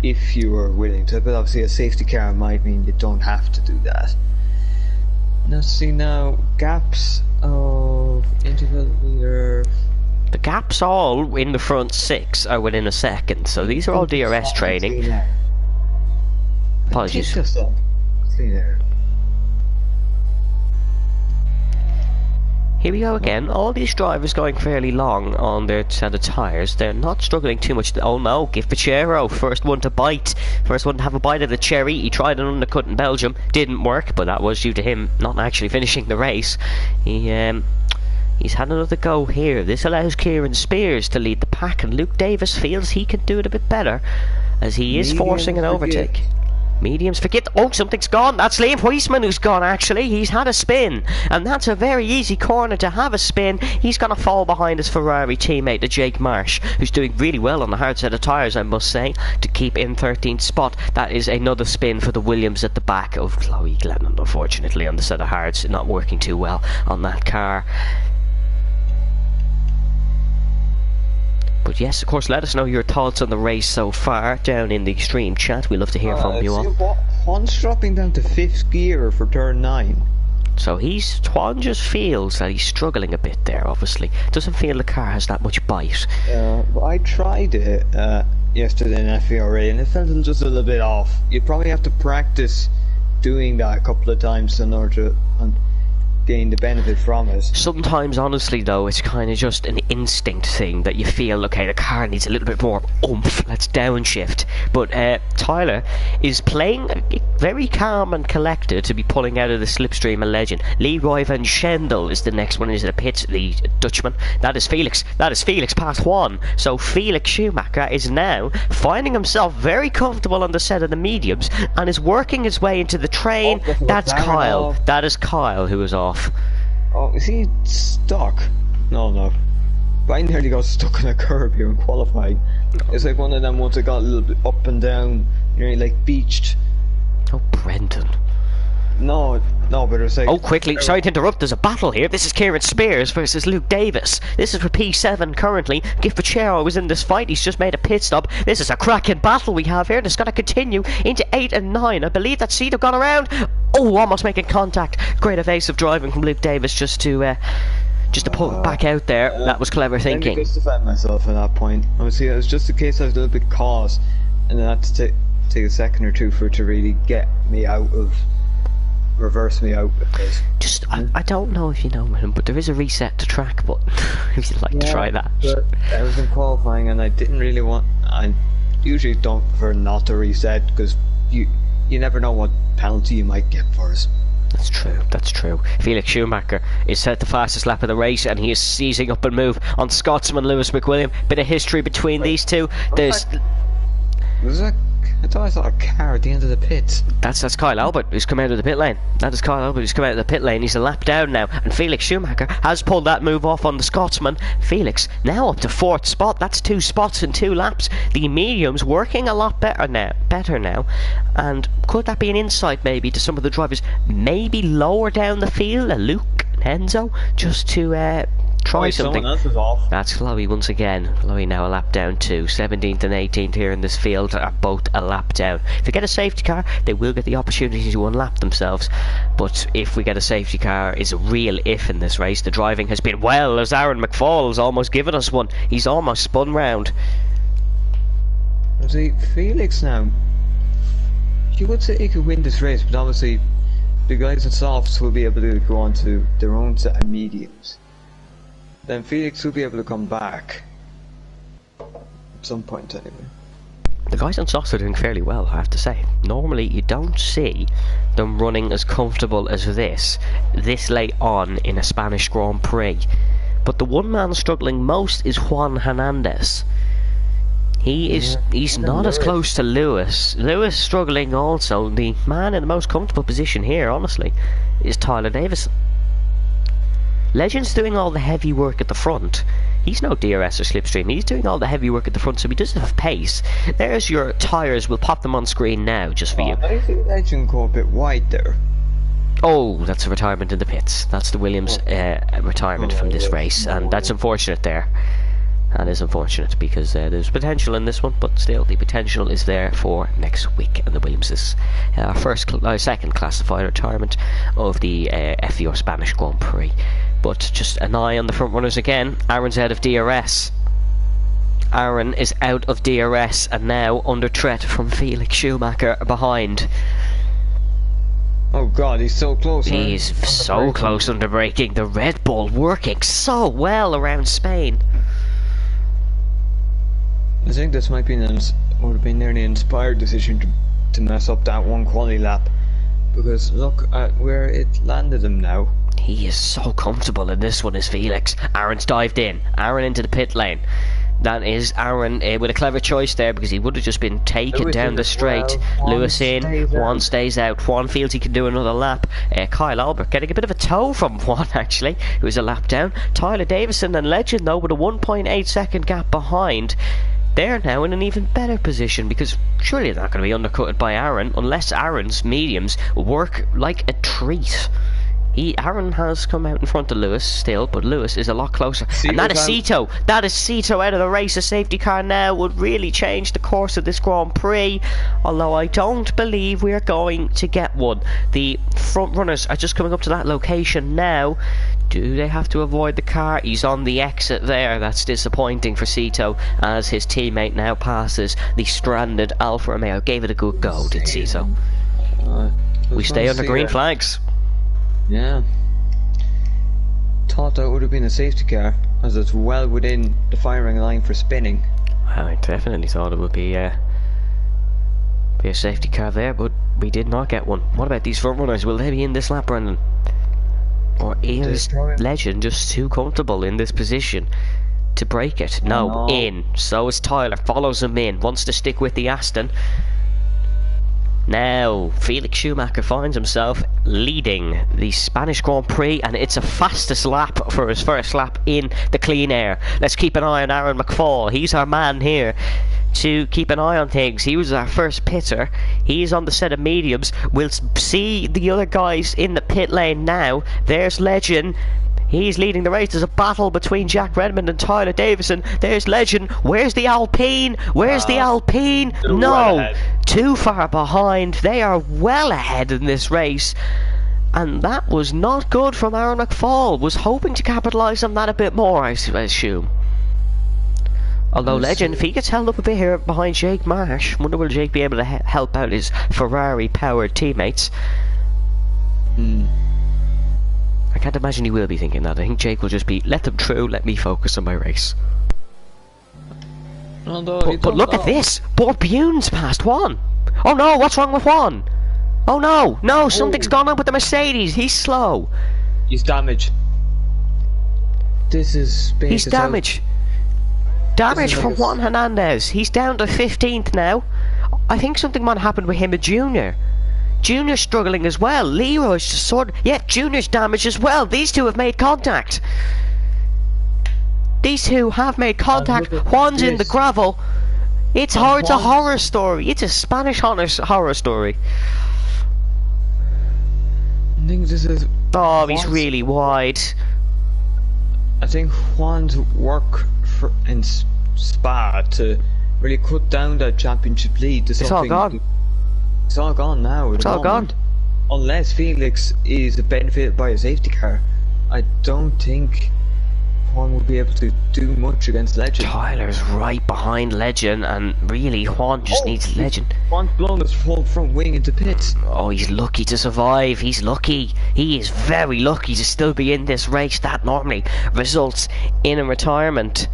if you were willing to, but obviously a safety car might mean you don't have to do that. Let's see now, gaps of interval leader. The gaps all in the front 6 are within a second, so these are all DRS training. Apologies. Here we go again. All these drivers going fairly long on their set of tyres. They're not struggling too much. Oh no, Gift Pichero, first one to bite. First one to have a bite of the cherry. He tried an undercut in Belgium. Didn't work, but that was due to him not actually finishing the race. He's had another go here. This allows Kieran Spears to lead the pack, and Luke Davis feels he can do it a bit better, as he is forcing an overtake. Mediums forget. Oh, something's gone. That's Liam Huisman who's gone, actually. He's had a spin, and that's a very easy corner to have a spin. He's going to fall behind his Ferrari teammate, the Jake Marsh, who's doing really well on the hard set of tyres, I must say, to keep in 13th spot. That is another spin for the Williams at the back of Chloe Glennon, unfortunately, on the set of hards. Not working too well on that car. But yes, of course, let us know your thoughts on the race so far down in the stream chat. We love to hear from you all. Juan's dropping down to 5th gear for turn 9. So Juan just feels that he's struggling a bit there, obviously. Doesn't feel the car has that much bite. Well, I tried it yesterday in FVRA and it felt just a little bit off. You'd probably have to practice doing that a couple of times in order to gain the benefit from it. Sometimes, honestly, though, it's kind of just an instinct thing that you feel, okay, the car needs a little bit more oomph, let's downshift. But Tyler is playing very calm and collected to be pulling out of the slipstream a legend. Leroy Van Schendel is the next one into the pits, the Dutchman. That is Felix past Juan. So Felix Schumacher is now finding himself very comfortable on the set of the mediums and is working his way into the train. That's Kyle. That is Kyle who is off. Oh, is he stuck? No. But I nearly got stuck on a curb here in qualifying. It's like one of them ones that got a little bit up and down, nearly like beached. Oh, Brendan. No, but it's like... Oh, quickly, sorry to interrupt, there's a battle here. This is Kieran Spears versus Luke Davis. This is for P7 currently. Gift Pichero was in this fight, he's just made a pit stop. This is a cracking battle we have here, and it's going to continue into 8 and 9. I believe that seat have gone around. Oh, almost making contact. Great evasive driving from Luke Davis just to pull it back out there. That was clever thinking. Let me just defend myself at that point. Obviously, it was just a case I was a little bit caught, and then I had to take a second or two for it to really get me out of... reverse me out with this. Just, I don't know if you know him, but there is a reset to track button if you'd like to try that. But I was in qualifying and I didn't really want... I usually don't prefer not to reset because you never know what penalty you might get for us. That's true. Felix Schumacher is set the fastest lap of the race, and he is seizing up and move on Scotsman Lewis McWilliam. Bit of history between these two. There's... I thought I saw a car at the end of the pits. That's Kyle Albert who's come out of the pit lane. That is Kyle Albert who's come out of the pit lane. He's a lap down now, and Felix Schumacher has pulled that move off on the Scotsman. Felix now up to 4th spot. That's 2 spots in 2 laps. The mediums working a lot better now. And could that be an insight maybe to some of the drivers maybe lower down the field, Luke and Enzo, just to try something. Someone else is off. That's Chloe once again. Chloe now a lap down too. 17th and 18th here in this field are both a lap down. If they get a safety car, they will get the opportunity to unlap themselves. But if we get a safety car, is a real if in this race. The driving has been well, as Aaron McFall's almost given us one. He's almost spun round. See, Felix now, you would say he could win this race, but obviously the guys in softs will be able to go on to their own set of mediums. Then Felix will be able to come back at some point anyway. The guys on softs are doing fairly well, I have to say. Normally you don't see them running as comfortable as this late on in a Spanish Grand Prix. But the one man struggling most is Juan Hernandez. He's not as close to Lewis. Lewis struggling also. The man in the most comfortable position here, honestly, is Tyler Davison. Legend's doing all the heavy work at the front. He's no DRS or Slipstream. He's doing all the heavy work at the front, so he doesn't have pace. There's your tyres. We'll pop them on screen now, just for you. I think Legend go a bit wide there. Oh, that's a retirement in the pits. That's the Williams retirement from this race, and that's unfortunate there. That is unfortunate because there's potential in this one, but still the potential is there for next week. And the Williams' second classified retirement of the FVR Spanish Grand Prix. But just an eye on the front runners again. Aaron's out of DRS. Aaron is out of DRS and now under threat from Felix Schumacher behind. Oh god, he's so close. He's so close under braking. The Red Bull working so well around Spain. I think this might be would have been nearly an inspired decision to mess up that one quali lap, because look at where it landed him now. He is so comfortable in this one, is Felix. Aaron's dived in. Aaron into the pit lane. That is Aaron with a clever choice there, because he would have just been taken Lewis down the straight. Lewis in, Juan stays out. Juan feels he can do another lap. Kyle Albert getting a bit of a tow from Juan, actually, who was a lap down. Tyler Davison and Legend, though, with a 1.8 second gap behind. They're now in an even better position, because surely they're not going to be undercut by Aaron unless Aaron's mediums work like a treat. Aaron has come out in front of Lewis still, but Lewis is a lot closer. And that is Cito. That is Cito out of the race. A safety car now would really change the course of this Grand Prix, although I don't believe we are going to get one. The front runners are just coming up to that location now. Do they have to avoid the car? He's on the exit there. That's disappointing for Cito, as his teammate now passes the stranded Alfa Romeo. Gave it a good go, did Cito. We stay under green flags. Yeah. Thought that would have been a safety car, as it's well within the firing line for spinning. I definitely thought it would be a safety car there, but we did not get one. What about these front runners? Will they be in this lap, Brendan? Or is Legend just too comfortable in this position to break it? No, in. So is Tyler. Follows him in. Wants to stick with the Aston. Now, Felix Schumacher finds himself leading the Spanish Grand Prix, and it's a fastest lap for his first lap in the clean air. Let's keep an eye on Aaron McFall. He's our man here to keep an eye on things. He was our first pitter. He's on the set of mediums. We'll see the other guys in the pit lane now. There's Legend. He's leading the race. There's a battle between Jack Redmond and Tyler Davison. There's Legend. Where's the Alpine? Where's the Alpine? No! Too far behind. They are well ahead in this race. And that was not good from Aaron McFall. Was hoping to capitalise on that a bit more, I assume. Although Legend, if he gets held up a bit here behind Jake Marsh, wonder will Jake be able to help out his Ferrari-powered teammates. I can't imagine he will be thinking that. I think Jake will just be, let them through, let me focus on my race. But look at this! Borbune's passed Juan! Oh no, what's wrong with Juan? Oh no, no, something's gone on with the Mercedes, he's slow. He's damaged. He's damaged. Damage from Juan Hernandez. He's down to 15th now. I think something might have happened with him and Junior. Junior's struggling as well. Leroy's just Junior's damaged as well. These two have made contact. These two have made contact. Juan's in the gravel. It's a horror story. It's a Spanish horror story. I think this is... Oh, he's really wide. I think Juan's work in Spa to really cut down that championship lead to something... It's all gone. It's all gone now. It's all gone. Unless Felix is benefited by a safety car, I don't think Juan will be able to do much against Legend. Tyler's right behind Legend, and really Juan just needs Legend. Juan's blown his full front wing into pits. Oh, he's lucky to survive. He's lucky. He is very lucky to still be in this race. That normally results in a retirement.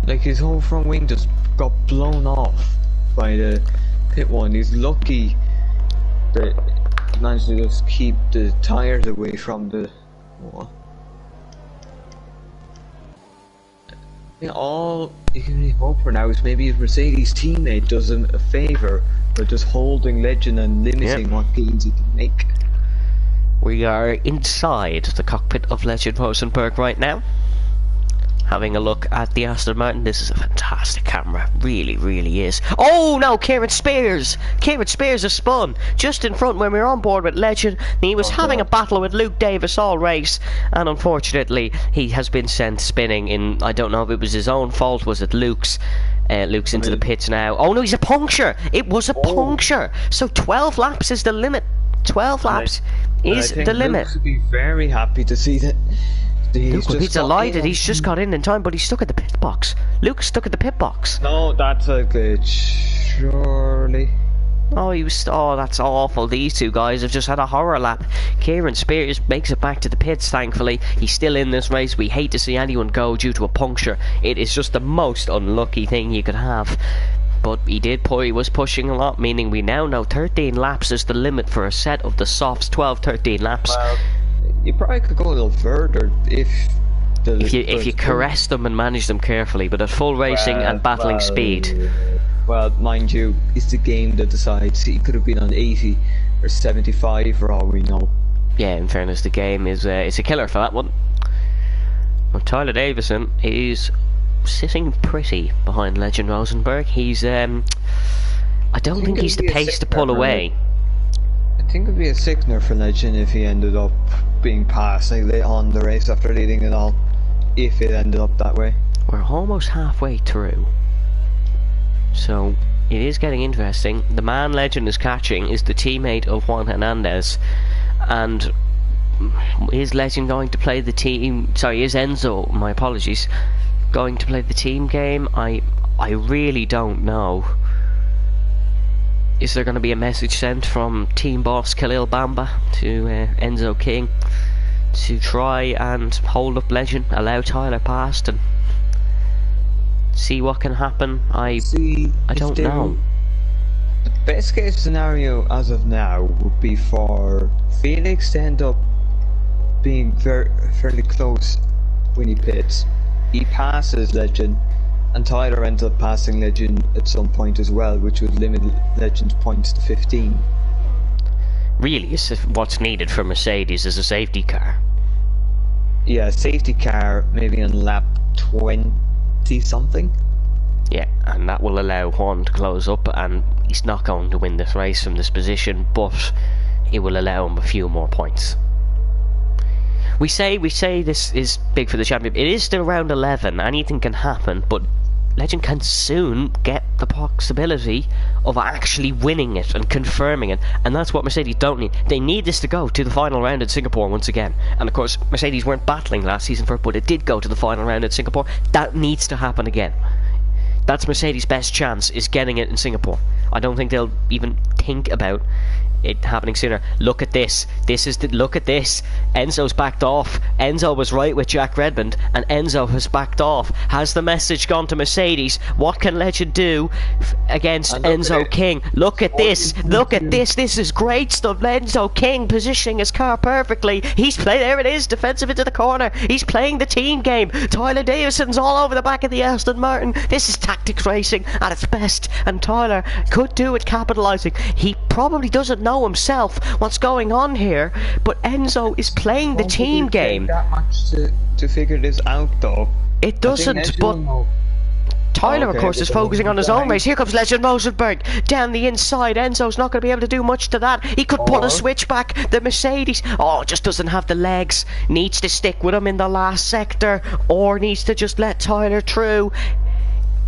Like, his whole front wing just got blown off by the pit one. He's lucky that he managed to just keep the tyres away from the wall. Yeah, all you can really hope for now is maybe his Mercedes teammate does him a favour by just holding Legend and limiting what gains he can make. We are inside the cockpit of Legend Rosenberg right now, having a look at the Aston Martin. This is a fantastic camera, really, really is. Oh no, Kieran Spears! Kieran Spears has spun just in front when we were on board with Legend. He was having a battle with Luke Davis all race, and unfortunately he has been sent spinning in, I don't know if it was his own fault, was it Luke's? Luke's into the pits now. Oh no, he's a puncture! It was a puncture! So 12 laps is the limit. 12 laps is the limit. Luke would be very happy to see that. Luke would be delighted. He's just got in time, but he's stuck at the pit box. Luke's stuck at the pit box. No, that's a glitch. Surely. Oh, oh, that's awful. These two guys have just had a horror lap. Kieran Spears makes it back to the pits, thankfully. He's still in this race. We hate to see anyone go due to a puncture. It is just the most unlucky thing you could have. But he was pushing a lot, meaning we now know 13 laps is the limit for a set of the softs. 12-13 laps. Well, you probably could go a little further if you caress them and manage them carefully, but at full racing and battling speed. Well, mind you, it's the game that decides. He could have been on 80 or 75 for all we know. Yeah, in fairness, the game is it's a killer for that one. Well, Tyler Davison is sitting pretty behind Legend Rosenberg. He's I don't think he's the pace to pull away. I think it would be a sickener for Legend if he ended up being passed like late on the race after leading it all, if it ended up that way. We're almost halfway through, so it is getting interesting. The man Legend is catching is the teammate of Juan Hernandez, and is Legend going to play the team? Sorry, is Enzo? My apologies. Going to play the team game? I really don't know. Is there going to be a message sent from team boss Khalil Bamba to Enzo King to try and hold up Legend, allow Tyler past, and see what can happen? I don't know. The best case scenario as of now would be for Felix to end up being fairly close when he pits. He passes Legend, and Tyler ends up passing Legend at some point as well, which would limit Legend's points to 15. Really, what's needed for Mercedes is a safety car. Yeah, safety car maybe on lap 20 something. Yeah, and that will allow Juan to close up, and he's not going to win this race from this position, but it will allow him a few more points. We say this is big for the champion. It is still round 11. Anything can happen, but Legend can soon get the possibility of actually winning it and confirming it, and that's what Mercedes don't need. They need this to go to the final round in Singapore once again. And of course, Mercedes weren't battling last season for it, but it did go to the final round in Singapore. That needs to happen again. That's Mercedes' best chance, is getting it in Singapore. I don't think they'll even think about it happening sooner. Look at this. Look at this. Enzo's backed off. Enzo was right with Jack Redmond, and Enzo has backed off. Has the message gone to Mercedes? What can Legend do against Enzo King? Look at this. Look at this. This is great stuff. Enzo King positioning his car perfectly. He's playing. There it is. Defensive into the corner. He's playing the team game. Tyler Davison's all over the back of the Aston Martin. This is tactics racing at its best, and Tyler could do it capitalising. He probably doesn't know himself what's going on here, but Enzo is playing the team game. That much to figure this out, though. It doesn't, but Tyler, of course, is focusing on his own race. Here comes Legend Rosenberg down the inside. Enzo's not going to be able to do much to that. He could pull a switch back. The Mercedes, just doesn't have the legs. Needs to stick with him in the last sector, or needs to just let Tyler through.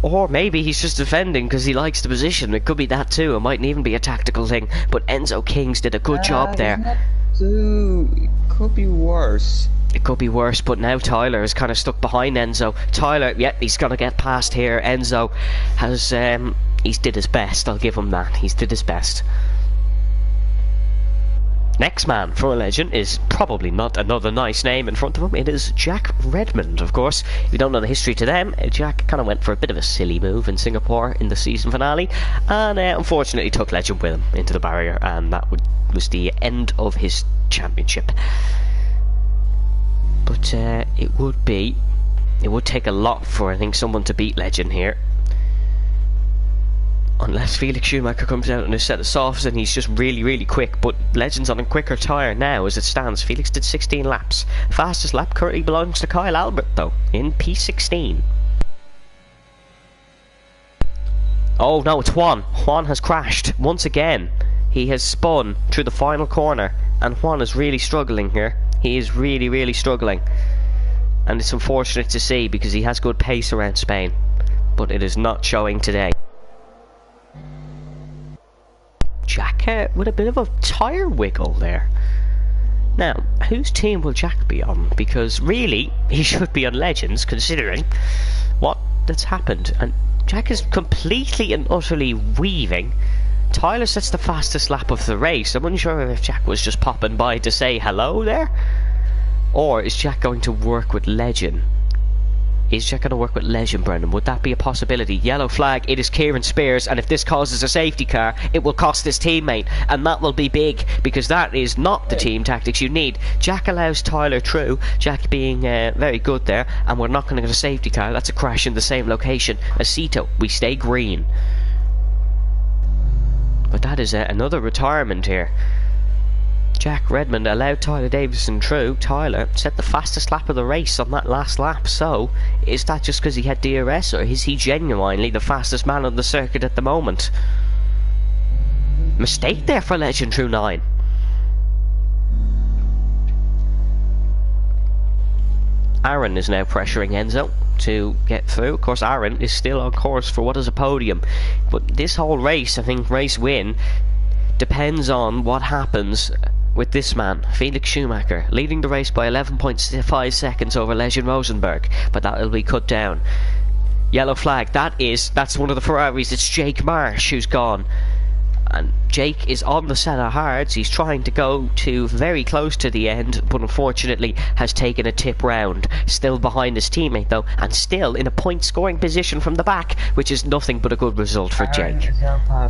Or maybe he's just defending because he likes the position. It could be that too. It mightn't even be a tactical thing. But Enzo Kings did a good job there. Could could be worse. It could be worse, but now Tyler is kind of stuck behind Enzo. Tyler, yep, he's going to get past here. Enzo has, he's did his best, I'll give him that. He's did his best. Next man for a legend is probably not another nice name in front of him. It is Jack Redmond, of course. If you don't know the history to them, Jack kind of went for a bit of a silly move in Singapore in the season finale, and unfortunately took legend with him into the barrier, and that was the end of his championship. But it would take a lot for, I think, someone to beat legend here. Unless Felix Schumacher comes out in a set of softs and he's just really, really quick. But Legend's on a quicker tyre now as it stands. Felix did 16 laps. Fastest lap currently belongs to Kyle Albert, though, in P16. Oh no, it's Juan. Juan has crashed once again. He has spun through the final corner, and Juan is really struggling here. He is really, really struggling. And it's unfortunate to see because he has good pace around Spain. But it is not showing today. Jack with a bit of a tyre wiggle there. Now, whose team will Jack be on? Because really, he should be on Legends, considering what that's happened. And Jack is completely and utterly weaving. Tyler sets the fastest lap of the race. I'm unsure if Jack was just popping by to say hello there, or is Jack going to work with Legend? Is Jack going to work with Legend, Brendan? Would that be a possibility? Yellow flag, it is Kieran Spears, and if this causes a safety car, it will cost his teammate, and that will be big, because that is not the team tactics you need. Jack allows Tyler through, Jack being very good there, and we're not going to get a safety car. That's a crash in the same location as Sito. We stay green. But that is another retirement here. Jack Redmond allowed Tyler Davison through. Tyler set the fastest lap of the race on that last lap. So, is that just because he had DRS, or is he genuinely the fastest man on the circuit at the moment? Mistake there for Legend through 9. Aaron is now pressuring Enzo to get through. Of course, Aaron is still on course for what is a podium. But this whole race, I think, race win, depends on what happens with this man, Felix Schumacher, leading the race by 11.5 seconds over Legend Rosenberg. But that will be cut down. Yellow flag, that's one of the Ferraris. It's Jake Marsh who's gone. And Jake is on the set of hards. He's trying to go to very close to the end, but unfortunately has taken a tip round. Still behind his teammate though, and still in a point scoring position from the back, which is nothing but a good result for Jake.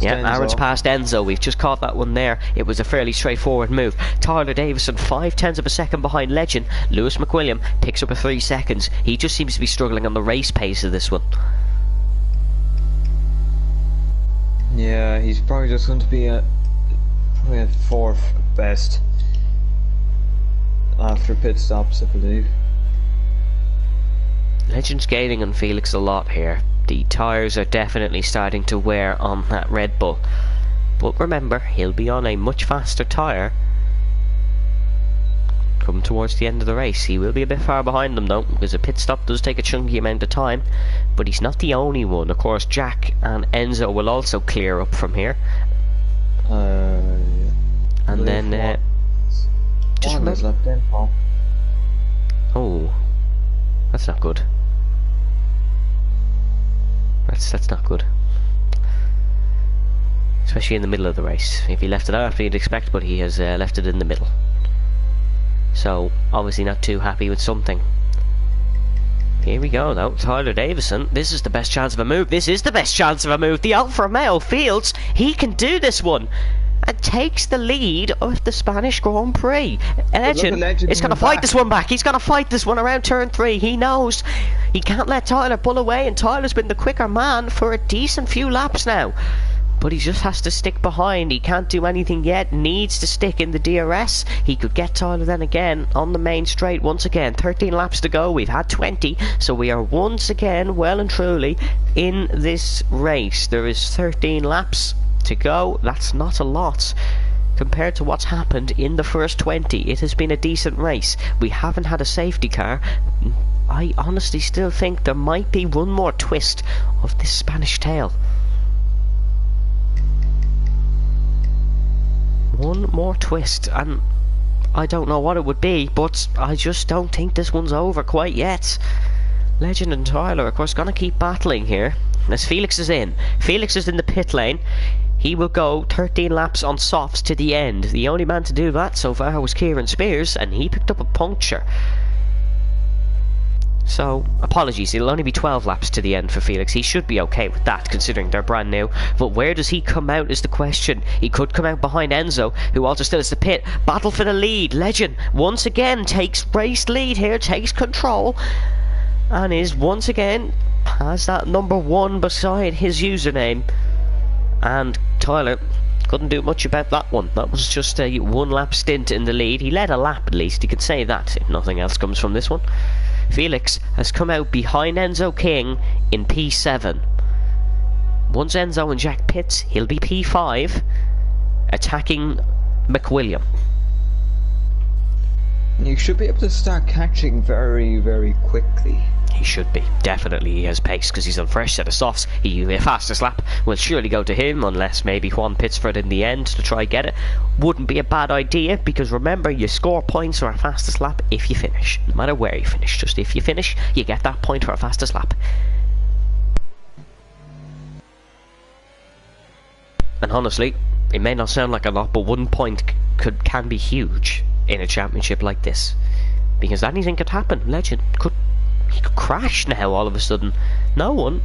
Yeah, Aaron's past Enzo. We've just caught that one there. It was a fairly straightforward move. Tyler Davison 0.5 of a second behind Legend. Lewis McWilliam picks up a 3 seconds. He just seems to be struggling on the race pace of this one. Yeah, he's probably just going to be probably a 4th at best after pit stops, I believe. Legend's gaining on Felix a lot here. The tyres are definitely starting to wear on that Red Bull. But remember, he'll be on a much faster tyre come towards the end of the race. He will be a bit far behind them though, because a pit stop does take a chunky amount of time. But he's not the only one. Of course, Jack and Enzo will also clear up from here. Yeah. And then just left in, Paul. Oh, that's not good. That's not good. Especially in the middle of the race. If he left it after, you'd expect, but he has left it in the middle. So, obviously not too happy with something. Here we go though, Tyler Davison. This is the best chance of a move. This is the best chance of a move. The Alfa Romeo Fields, he can do this one. And takes the lead of the Spanish Grand Prix. Legend is going to fight this one back. He's going to fight this one around turn 3. He knows he can't let Tyler pull away, and Tyler's been the quicker man for a decent few laps now. But he just has to stick behind. He can't do anything yet. Needs to stick in the DRS. He could get Tyler then again on the main straight once again. 13 laps to go. We've had 20. So we are once again well and truly in this race. There is 13 laps to go. That's not a lot compared to what's happened in the first 20. It has been a decent race. We haven't had a safety car. I honestly still think there might be one more twist of this Spanish tail. One more twist, and I don't know what it would be, but I just don't think this one's over quite yet. Legend and Tyler, of course, gonna keep battling here. As Felix is in. Felix is in the pit lane. He will go 13 laps on softs to the end. The only man to do that so far was Kieran Spears, and he picked up a puncture. So, apologies, it'll only be 12 laps to the end for Felix. He should be okay with that, considering they're brand new. But where does he come out is the question. He could come out behind Enzo, who also still has the pit. Battle for the lead. Legend, once again, takes race lead here, takes control, and is once again, has that number 1 beside his username. And Tyler couldn't do much about that one. That was just a 1 lap stint in the lead. He led a lap at least, you can say that, if nothing else comes from this one. Felix has come out behind Enzo King in P7. Once Enzo and Jack pits, he'll be P5, attacking McWilliam. You should be able to start catching very, very quickly. He should be. Definitely he has pace because he's on fresh set of softs. The fastest lap will surely go to him unless maybe Juan Pitsford in the end to try get it. Wouldn't be a bad idea because remember you score points for a fastest lap if you finish. No matter where you finish, just if you finish you get that point for a fastest lap. And honestly, it may not sound like a lot, but 1 point can be huge in a championship like this. Because anything could happen. Legend he could crash now all of a sudden. No one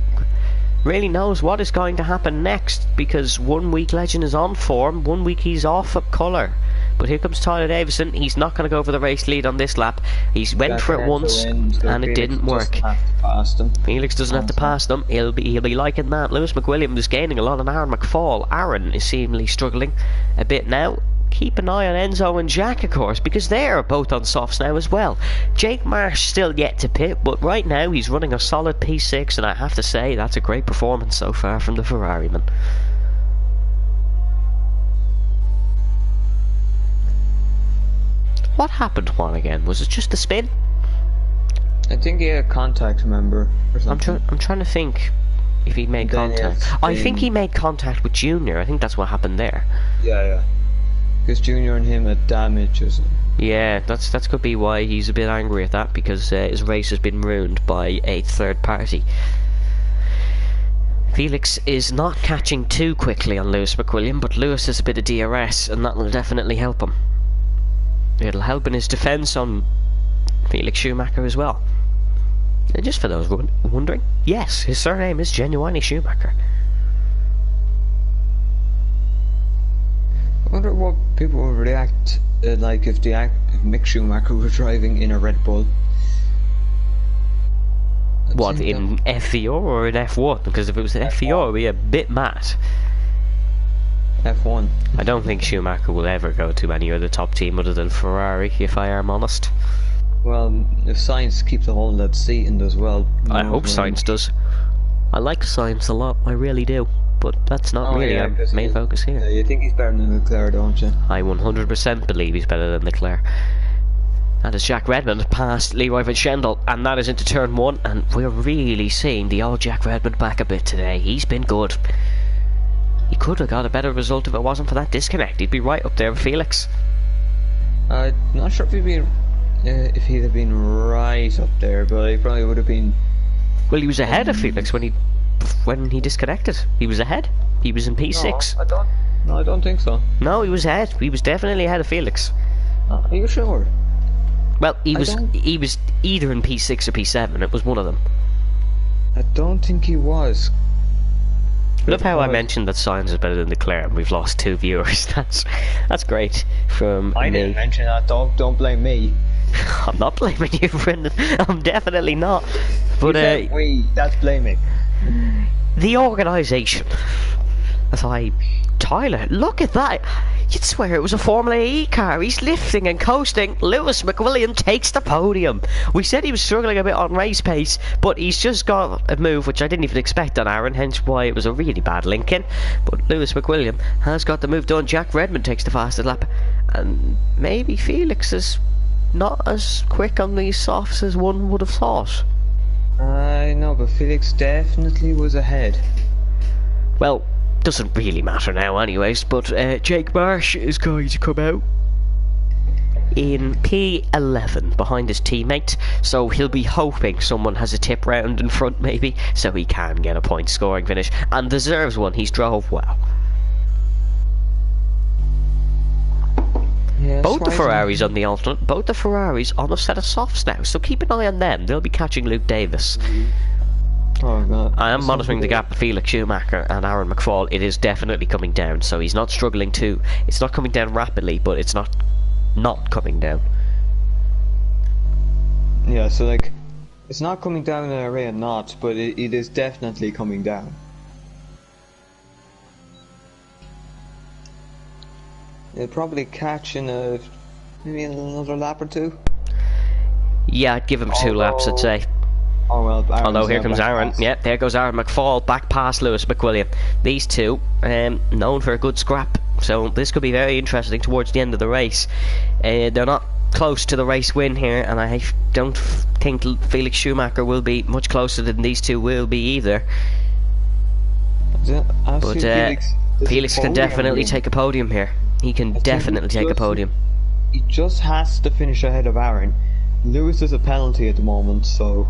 really knows what is going to happen next, because 1 week Legend is on form, 1 week he's off of colour. But here comes Tyler Davison. He's not going to go for the race lead on this lap. He's went for it once and it didn't work. Felix doesn't have to pass them. He'll be liking that. Lewis McWilliam is gaining a lot on Aaron McFall. Aaron is seemingly struggling a bit now. Keep an eye on Enzo and Jack, of course, because they're both on softs now as well. Jake Marsh still yet to pit, but right now he's running a solid P6, and I have to say that's a great performance so far from the Ferrari-man. What happened, Juan, again? Was it just the spin? I think he had contact, remember, or something. I'm trying to think if he made contact. I think he made contact with Junior. I think that's what happened there. Yeah. Because Junior and him had damage or something. Yeah, that could be why he's a bit angry at that, because his race has been ruined by a third party. Felix is not catching too quickly on Lewis McWilliam, but Lewis has a bit of DRS, and that will definitely help him. It'll help in his defence on Felix Schumacher as well. And just for those wondering, yes, his surname is genuinely Schumacher. I wonder what people would react like if Mick Schumacher were driving in a Red Bull. What, in F4 or in F1? Because if it was in F4 it would be a bit mad. F1. I don't think Schumacher will ever go to any other top team other than Ferrari, if I am honest. Well, if Sainz keeps a hold of that seat and does well... I hope Sainz does. I like Sainz a lot, I really do. But that's not really our main focus here. Yeah, you think he's better than Leclerc, don't you? I 100% believe he's better than Leclerc. That is Jack Redmond past Leroy Van Schendel, and that is into turn 1, and we're really seeing the old Jack Redmond back a bit today. He's been good. He could have got a better result if it wasn't for that disconnect. He'd be right up there with Felix. I'm not sure if he'd have been right up there, but he probably would have been... Well, he was ahead of Felix when he disconnected. He was ahead. He was in P6. No, I don't think so. No, he was ahead. He was definitely ahead of Felix. Are you sure? Well, he was either in P6 or P7. It was one of them. I don't think he was. Love how I mentioned that Sainz is better than Leclerc and we've lost 2 viewers. That's great from me. I didn't mention that, don't blame me. I'm not blaming you, Brendan. I'm definitely not. But that's blaming. The organisation. Tyler, look at that. You'd swear it was a Formula E car. He's lifting and coasting. Lewis McWilliam takes the podium. We said he was struggling a bit on race pace, but he's just got a move which I didn't even expect on Aaron, hence why it was a really bad link-in. But Lewis McWilliam has got the move done. Jack Redmond takes the fastest lap, and maybe Felix is not as quick on these softs as one would have thought. I know, but Felix definitely was ahead. Well, doesn't really matter now anyways, but Jake Marsh is going to come out. in P11 behind his teammate, so he'll be hoping someone has a tip round in front maybe, so he can get a point scoring finish, and deserves one. He's drove well. Yeah, Both the Ferraris on the alternate, both the Ferraris on a set of softs now, so keep an eye on them. They'll be catching Luke Davis. Oh god. I am monitoring the gap between Felix Schumacher and Aaron McFall. It is definitely coming down, so he's not struggling too. It's not coming down rapidly, but it's not coming down. Yeah, so like, it's not coming down in an array of knots, but it is definitely coming down. It'll probably catch in maybe in another lap or two. Yeah, I'd give him 2 laps, I'd say. Oh well, Although here comes Aaron. Yep, there goes Aaron McFall back past Lewis McWilliam. These two, known for a good scrap, so this could be very interesting towards the end of the race. They're not close to the race win here, and I don't think Felix Schumacher will be much closer than these two will be either. But Felix can definitely take a podium here. He can definitely take a podium. He just has to finish ahead of Aaron. Lewis is a penalty at the moment, so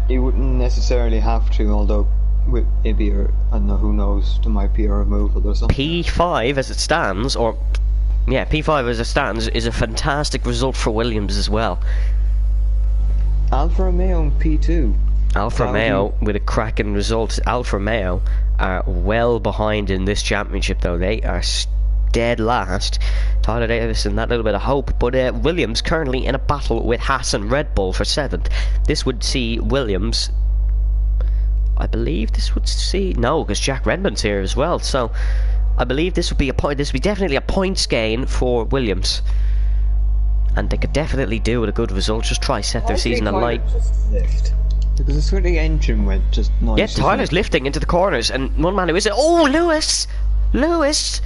he wouldn't necessarily have to, although with maybe, I don't know, who knows, there might be a removal or something. P5 as it stands, or yeah, P5 as it stands is a fantastic result for Williams as well. Alfa Romeo in P2. Alfa Romeo with a cracking result. Alfa Romeo are well behind in this championship though. They are dead last. Tyler Davis and that little bit of hope, but Williams currently in a battle with Haas and Red Bull for 7th. This would see Williams, I believe this would see, no, because Jack Redmond's here as well, so I believe this would be a point. This would be definitely a points gain for Williams, and they could definitely do with a good result. Just try set their season alight. Because it's where the engine went just nice. Yeah, Tyler's lifting into the corners, and one man who is it? Oh, Lewis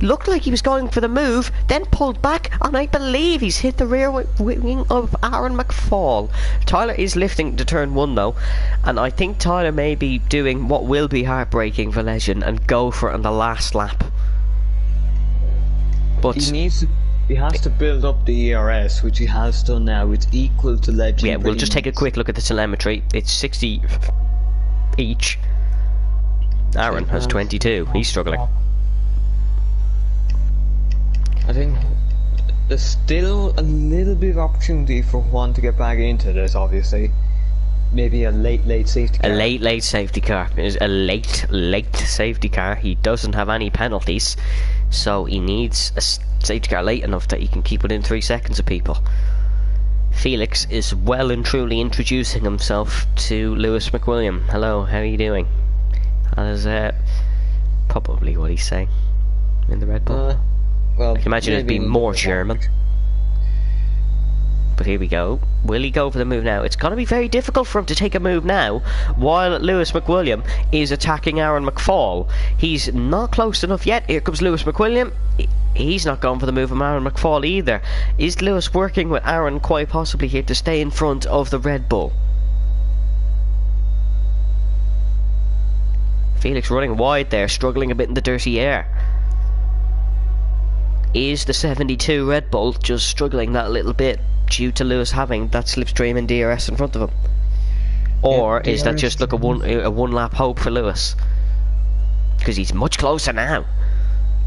looked like he was going for the move, then pulled back, and I believe he's hit the rear wing of Aaron McFall. Tyler is lifting to turn 1 though, and I think Tyler may be doing what will be heartbreaking for Legend and go for it on the last lap. But he has to build up the ERS, which he has done now. It's equal to Legend. Yeah, we'll just take a quick look at the telemetry. It's 60 each. Aaron has 22. He's struggling. I think there's still a little bit of opportunity for Juan to get back into this, obviously. Maybe a late safety car. A late safety car. It is a late safety car. He doesn't have any penalties, so he needs a safety car late enough that he can keep within 3 seconds of people. Felix is well and truly introducing himself to Lewis McWilliam. Hello, how are you doing? That is probably what he's saying in the Red Bull. Well, I can imagine it'd be more German. But here we go. Will he go for the move now? It's going to be very difficult for him to take a move now while Lewis McWilliam is attacking Aaron McFall. He's not close enough yet. Here comes Lewis McWilliam. He's not going for the move from Aaron McFall either. Is Lewis working with Aaron quite possibly here to stay in front of the Red Bull? Felix running wide there, struggling a bit in the dirty air. Is the 72 Red Bull just struggling that little bit due to Lewis having that slipstream and DRS in front of him? Or is that just like a one lap hope for Lewis? Because he's much closer now.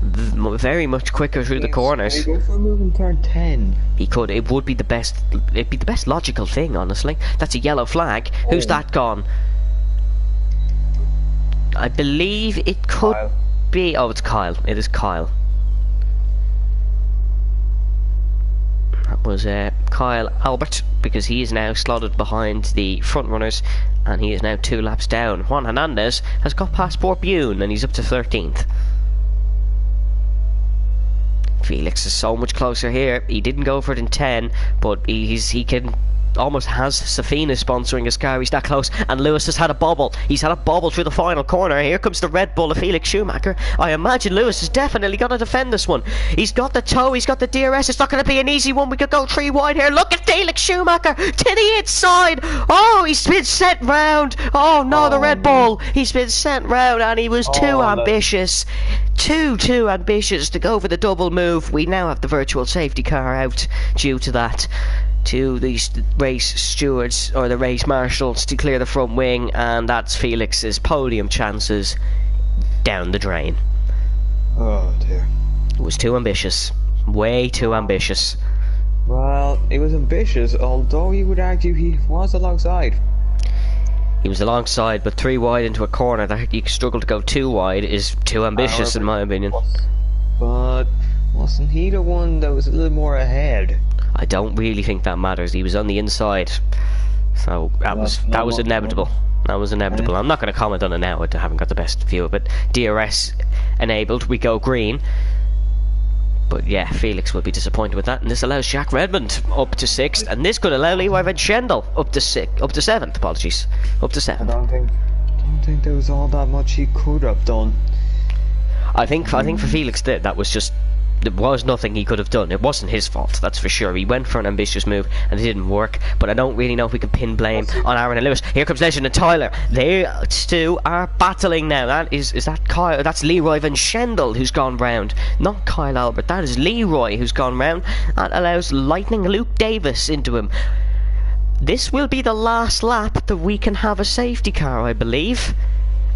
Very much quicker through the corners. Can he go for a move in turn 10? He could. It would be the best. It'd be the best logical thing, honestly. That's a yellow flag. Who's that gone? I believe it could be. Oh, it's Kyle. It is Kyle. That was Kyle Albert, because he is now slotted behind the front runners, and he is now 2 laps down. Juan Hernandez has got past Port Bune, and he's up to 13th. Felix is so much closer here. He didn't go for it in 10, but he can almost has Safina sponsoring his car. He's that close, and Lewis has had a bobble. He's had a bobble through the final corner. Here comes the Red Bull of Felix Schumacher. I imagine Lewis is definitely going to defend this one. He's got the toe, he's got the DRS. It's not going to be an easy one. We could go 3 wide here. Look at Felix Schumacher to the inside. Oh, he's been sent round. Oh no, the Red Bull. He's been sent round, and he was too ambitious. Too ambitious to go for the double move. We now have the virtual safety car out due to that. To the race stewards or the race marshals to clear the front wing, and that's Felix's podium chances down the drain. Oh dear. It was too ambitious. Way too ambitious. Well, it was ambitious, although you would argue he was alongside. He was alongside, but 3 wide into a corner that you struggle to go 2 wide is too ambitious in my opinion. But wasn't he the one that was a little more ahead? I don't really think that matters. He was on the inside, so that was inevitable. That was inevitable. I'm not going to comment on it now. I haven't got the best view of it. DRS enabled. We go green. But yeah, Felix will be disappointed with that, and this allows Jack Redmond up to 6th, and this could allow Leroy Van Schendel up to 7th. Apologies, up to 7th. I don't think there was all that much he could have done. I think for Felix that was just. There was nothing he could have done. It wasn't his fault, that's for sure. He went for an ambitious move and it didn't work, but I don't really know if we can pin blame on Aaron and Lewis. Here comes Legend and Tyler. They two are battling now. That's Leroy Van Schendel who's gone round, not Kyle Albert. That is Leroy who's gone round. That allows Lightning Luke Davis into him. This will be the last lap that we can have a safety car, I believe.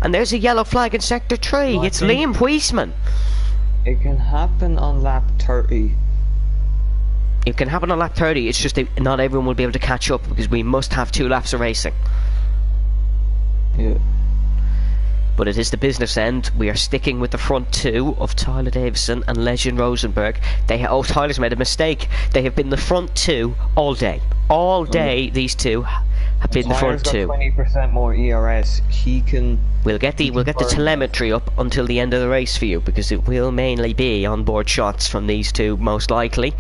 And there's a yellow flag in sector 3. It's Liam Huisman. It can happen on lap 30. It can happen on lap 30, it's just that not everyone will be able to catch up because we must have 2 laps of racing. Yeah. But it is the business end. We are sticking with the front 2 of Tyler Davison and Legend Rosenberg. Tyler's made a mistake. They have been the front 2 all day. All day, these two have been the front 2. 20% more ERS. He can. We'll get the telemetry up until the end of the race for you, because it will mainly be onboard shots from these two, most likely.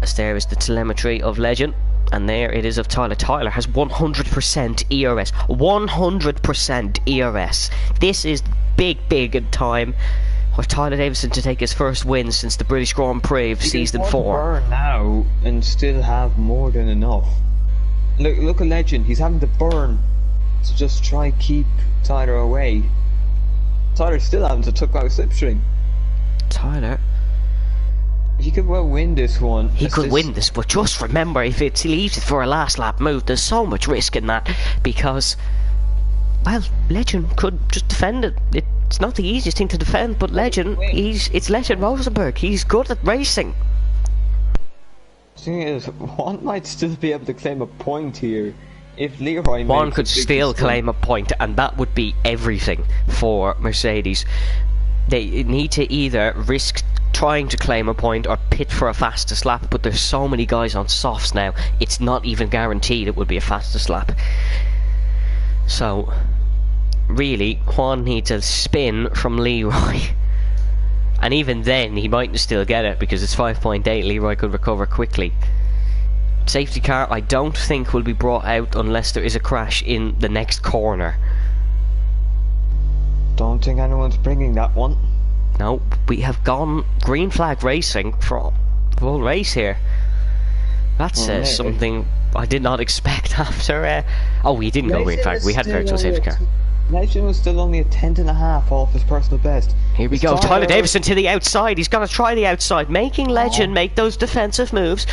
As there is the telemetry of Legend, and there it is of Tyler. Tyler has 100% ERS. 100% ERS. This is big in time for Tyler Davison to take his first win since the British Grand Prix of season 4. Burn now and still have more than enough. Look at Legend. He's having to burn to just try keep Tyler away. Tyler's still having to tuck out slipstream. Tyler, he could well win this one. He could win this, but just remember, if he leaves it for a last lap move, there's so much risk in that, because, well, Legend could just defend it. It's not the easiest thing to defend, but Legend, it's Legend Rosenberg. He's good at racing. The thing is, one might still be able to claim a point here. If Leroy one could still claim a point, and that would be everything for Mercedes. They need to either risk trying to claim a point or pit for a fastest lap, but there's so many guys on softs now, it's not even guaranteed it would be a fastest lap. So really, Juan needs a spin from Leroy, and even then he mightn't still get it because it's 5.8. Leroy could recover quickly. Safety car I don't think will be brought out unless there is a crash in the next corner. Don't think anyone's bringing that one. No, we have gone green flag racing for full race here. That's something I did not expect after. Oh, we didn't go green flag. We had virtual safety car. Legend was still only a 10.5 off his personal best. Here we go. Tyler Davison to the outside. He's going to try the outside, making Legend make those defensive moves.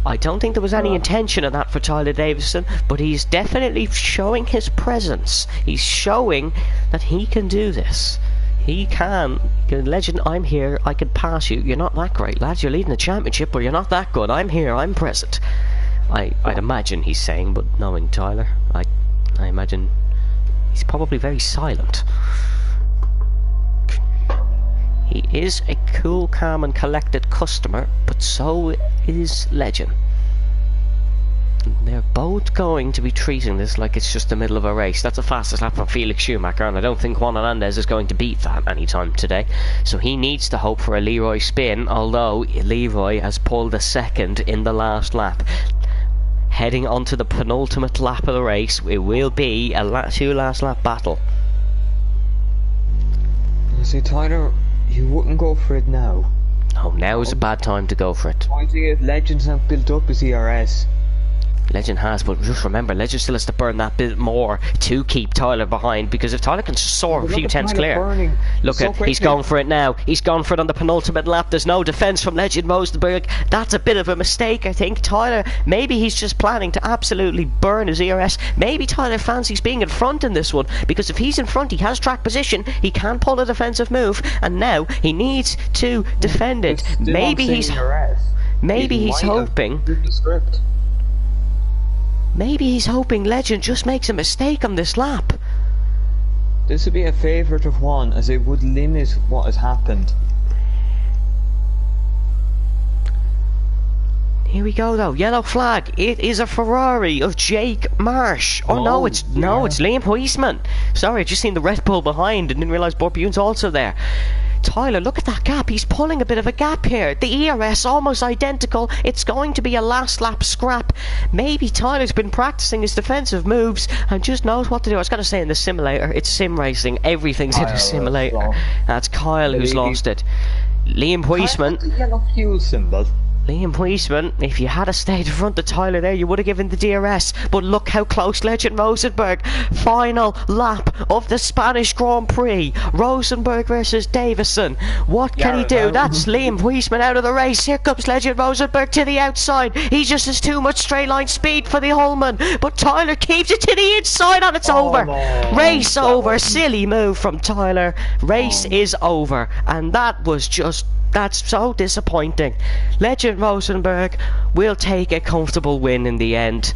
I don't think there was any intention of that for Tyler Davison, but he's definitely showing his presence. He's showing that he can do this. He can. Legend, I'm here. I can pass you. You're not that great, lads. You're leading the championship, but you're not that good. I'm here. I'm present. I'd imagine he's saying, but knowing Tyler, I imagine he's probably very silent. He is a cool, calm and collected customer, but so is Legend. They're both going to be treating this like it's just the middle of a race. That's the fastest lap from Felix Schumacher, and I don't think Juan Hernandez is going to beat that anytime today. So he needs to hope for a Leroy spin, although Leroy has pulled a second in the last lap. heading onto the penultimate lap of the race. It will be a two last lap battle. See, Tyler, you wouldn't go for it now. Oh, now is a bad time to go for it. I think Legend's not built up his ERS. Legend has, but just remember, Legend still has to burn that bit more to keep Tyler behind, because if Tyler can soar a few tenths clear... Look at, he's going for it now. He's gone for it on the penultimate lap. There's no defence from Legend Rosenberg. That's a bit of a mistake, I think. Tyler, maybe he's just planning to absolutely burn his ERS. Maybe Tyler fancies being in front in this one, because if he's in front, he has track position. He can pull a defensive move, and now he needs to defend it. Maybe he's hoping... Maybe he's hoping Legend just makes a mistake on this lap. This would be a favourite of one, as it would limit what has happened. Here we go though, yellow flag. It is a Ferrari of Jake Marsh. Oh no, it's Liam Huisman. Sorry, I just seen the Red Bull behind and didn't realise Borbune's also there. Tyler, look at that gap. He's pulling a bit of a gap here. The ERS almost identical. It's going to be a last lap scrap. Maybe Tyler's been practicing his defensive moves and just knows what to do. I was going to say in the simulator. It's sim racing. Everything's in a simulator. That's Kyle who's lost it. Liam Huisman. The yellow fuel symbol. Liam Huisman, if you had stayed in front of Tyler there, you would have given the DRS. But look how close Legend Rosenberg. Final lap of the Spanish Grand Prix. Rosenberg versus Davison. What can he do? That's Liam Huisman out of the race. Here comes Legend Rosenberg to the outside. He just has too much straight line speed for the Holman. But Tyler keeps it to the inside and it's over. Race over. Silly move from Tyler. Race is over. And that was just... That's so disappointing. Legend Rosenberg will take a comfortable win in the end.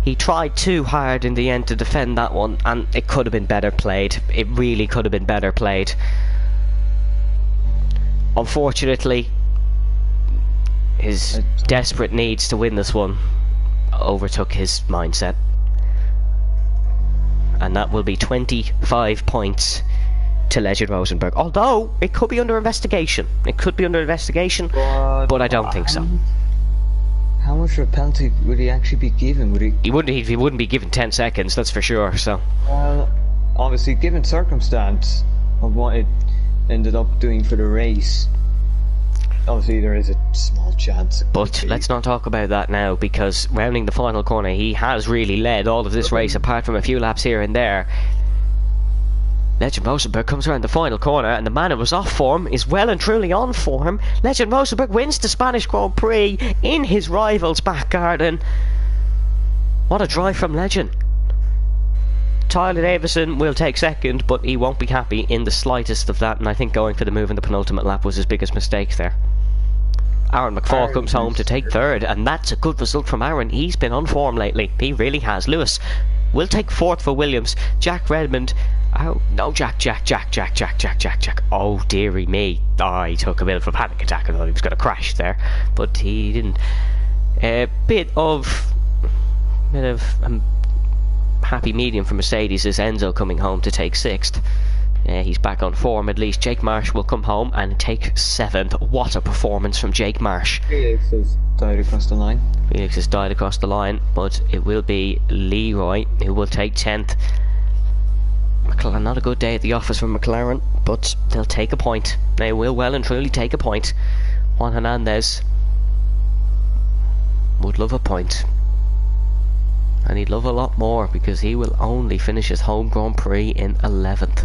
He tried too hard in the end to defend that one, and it could have been better played. It really could have been better played. Unfortunately, his desperate needs to win this one overtook his mindset. And that will be 25 points to Legend Rosenberg, although it could be under investigation. It could be under investigation, but I don't think so. How much of a penalty would he actually be given? He wouldn't be given 10 seconds, that's for sure. So, well, obviously, given circumstance of what it ended up doing for the race, obviously there is a small chance. But let's not talk about that now, because rounding the final corner, he has really led all of this race, apart from a few laps here and there. Legend Rosenberg comes around the final corner, and the man who was off form is well and truly on form. Legend Rosenberg wins the Spanish Grand Prix in his rival's back garden. What a drive from Legend. Tyler Davison will take second, but he won't be happy in the slightest of that, and I think going for the move in the penultimate lap was his biggest mistake there. Aaron McFall comes home to take third, and that's a good result from Aaron. He's been on form lately. He really has. Lewis will take fourth for Williams. Jack Redmond... Oh, no, Jack. Oh, dearie me. I took a bit of a panic attack. I thought he was going to crash there, but he didn't. A bit of happy medium for Mercedes is Enzo coming home to take sixth. He's back on form at least. Jake Marsh will come home and take seventh. What a performance from Jake Marsh. Felix has died across the line. Felix has died across the line, but it will be Leroy who will take 10th. McLaren, not a good day at the office for McLaren, but they'll take a point. They will well and truly take a point. Juan Hernandez would love a point. And he'd love a lot more, because he will only finish his home Grand Prix in 11th.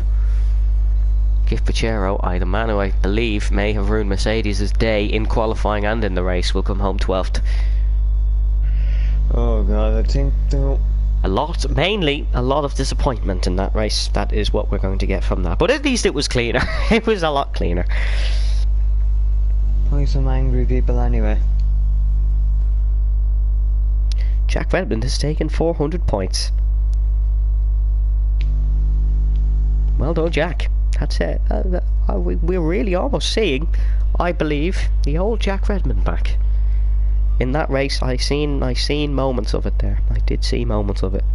Gift Pachero, the man who I believe may have ruined Mercedes' day in qualifying and in the race, will come home 12th. Oh god, I think though... mainly a lot of disappointment in that race. That is what we're going to get from that. But at least it was cleaner. It was a lot cleaner. Why some angry people anyway? Jack Redmond has taken 400 points. Well done, Jack. That's it. We're really almost seeing, I believe, the old Jack Redmond back. In that race, I seen moments of it there. I did see moments of it.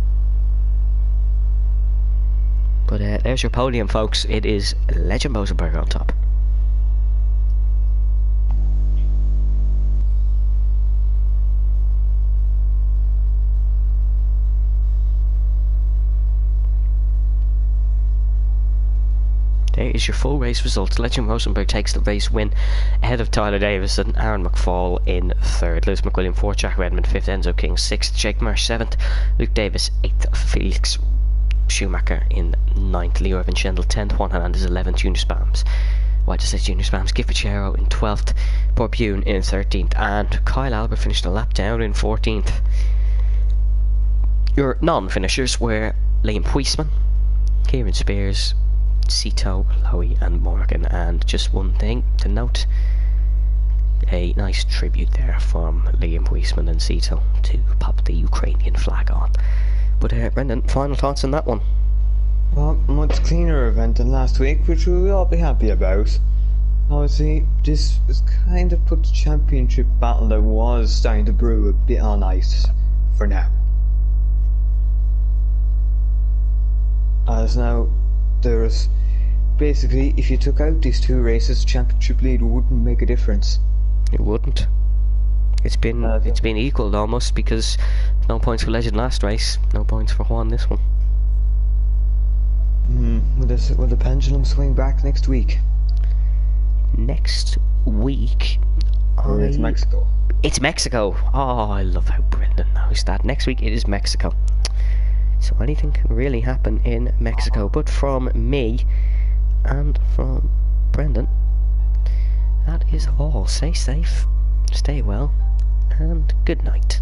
But there's your podium, folks. It is Legend Rosenberg on top. there is your full race results. Legend Rosenberg takes the race win ahead of Tyler Davis and Aaron McFall in 3rd. Lewis McWilliam 4th, Jack Redmond 5th, Enzo King 6th, Jake Marsh 7th, Luke Davis 8th, Felix Schumacher in 9th, Leo Evan Schendel 10th, Juan Hernandez 11th, Junior Spams. Why does it say Junior Spams? Gifford Chero in 12th, Bob Bune in 13th, and Kyle Albert finished a lap down in 14th. Your non-finishers were Liam Huisman, Kieran Spears, Cito, Lowy and Morgan. And just one thing to note, a nice tribute there from Liam Huisman and Cito to pop the Ukrainian flag on. But Brendan, final thoughts on that one? Well, much cleaner event than last week, which we'll all be happy about. Obviously, this was kind of put the championship battle that was starting to brew a bit on ice for now. As now, there's basically, if you took out these 2 races, championship lead wouldn't make a difference. It wouldn't. It's been equalled almost, because no points for Legend last race, no points for Juan this one. Will the pendulum swing back next week? Next week? It's Mexico. It's Mexico! Oh, I love how Brendan knows that. Next week it is Mexico. So anything can really happen in Mexico. But from me and from Brendan, that is all. Stay safe, stay well, and good night.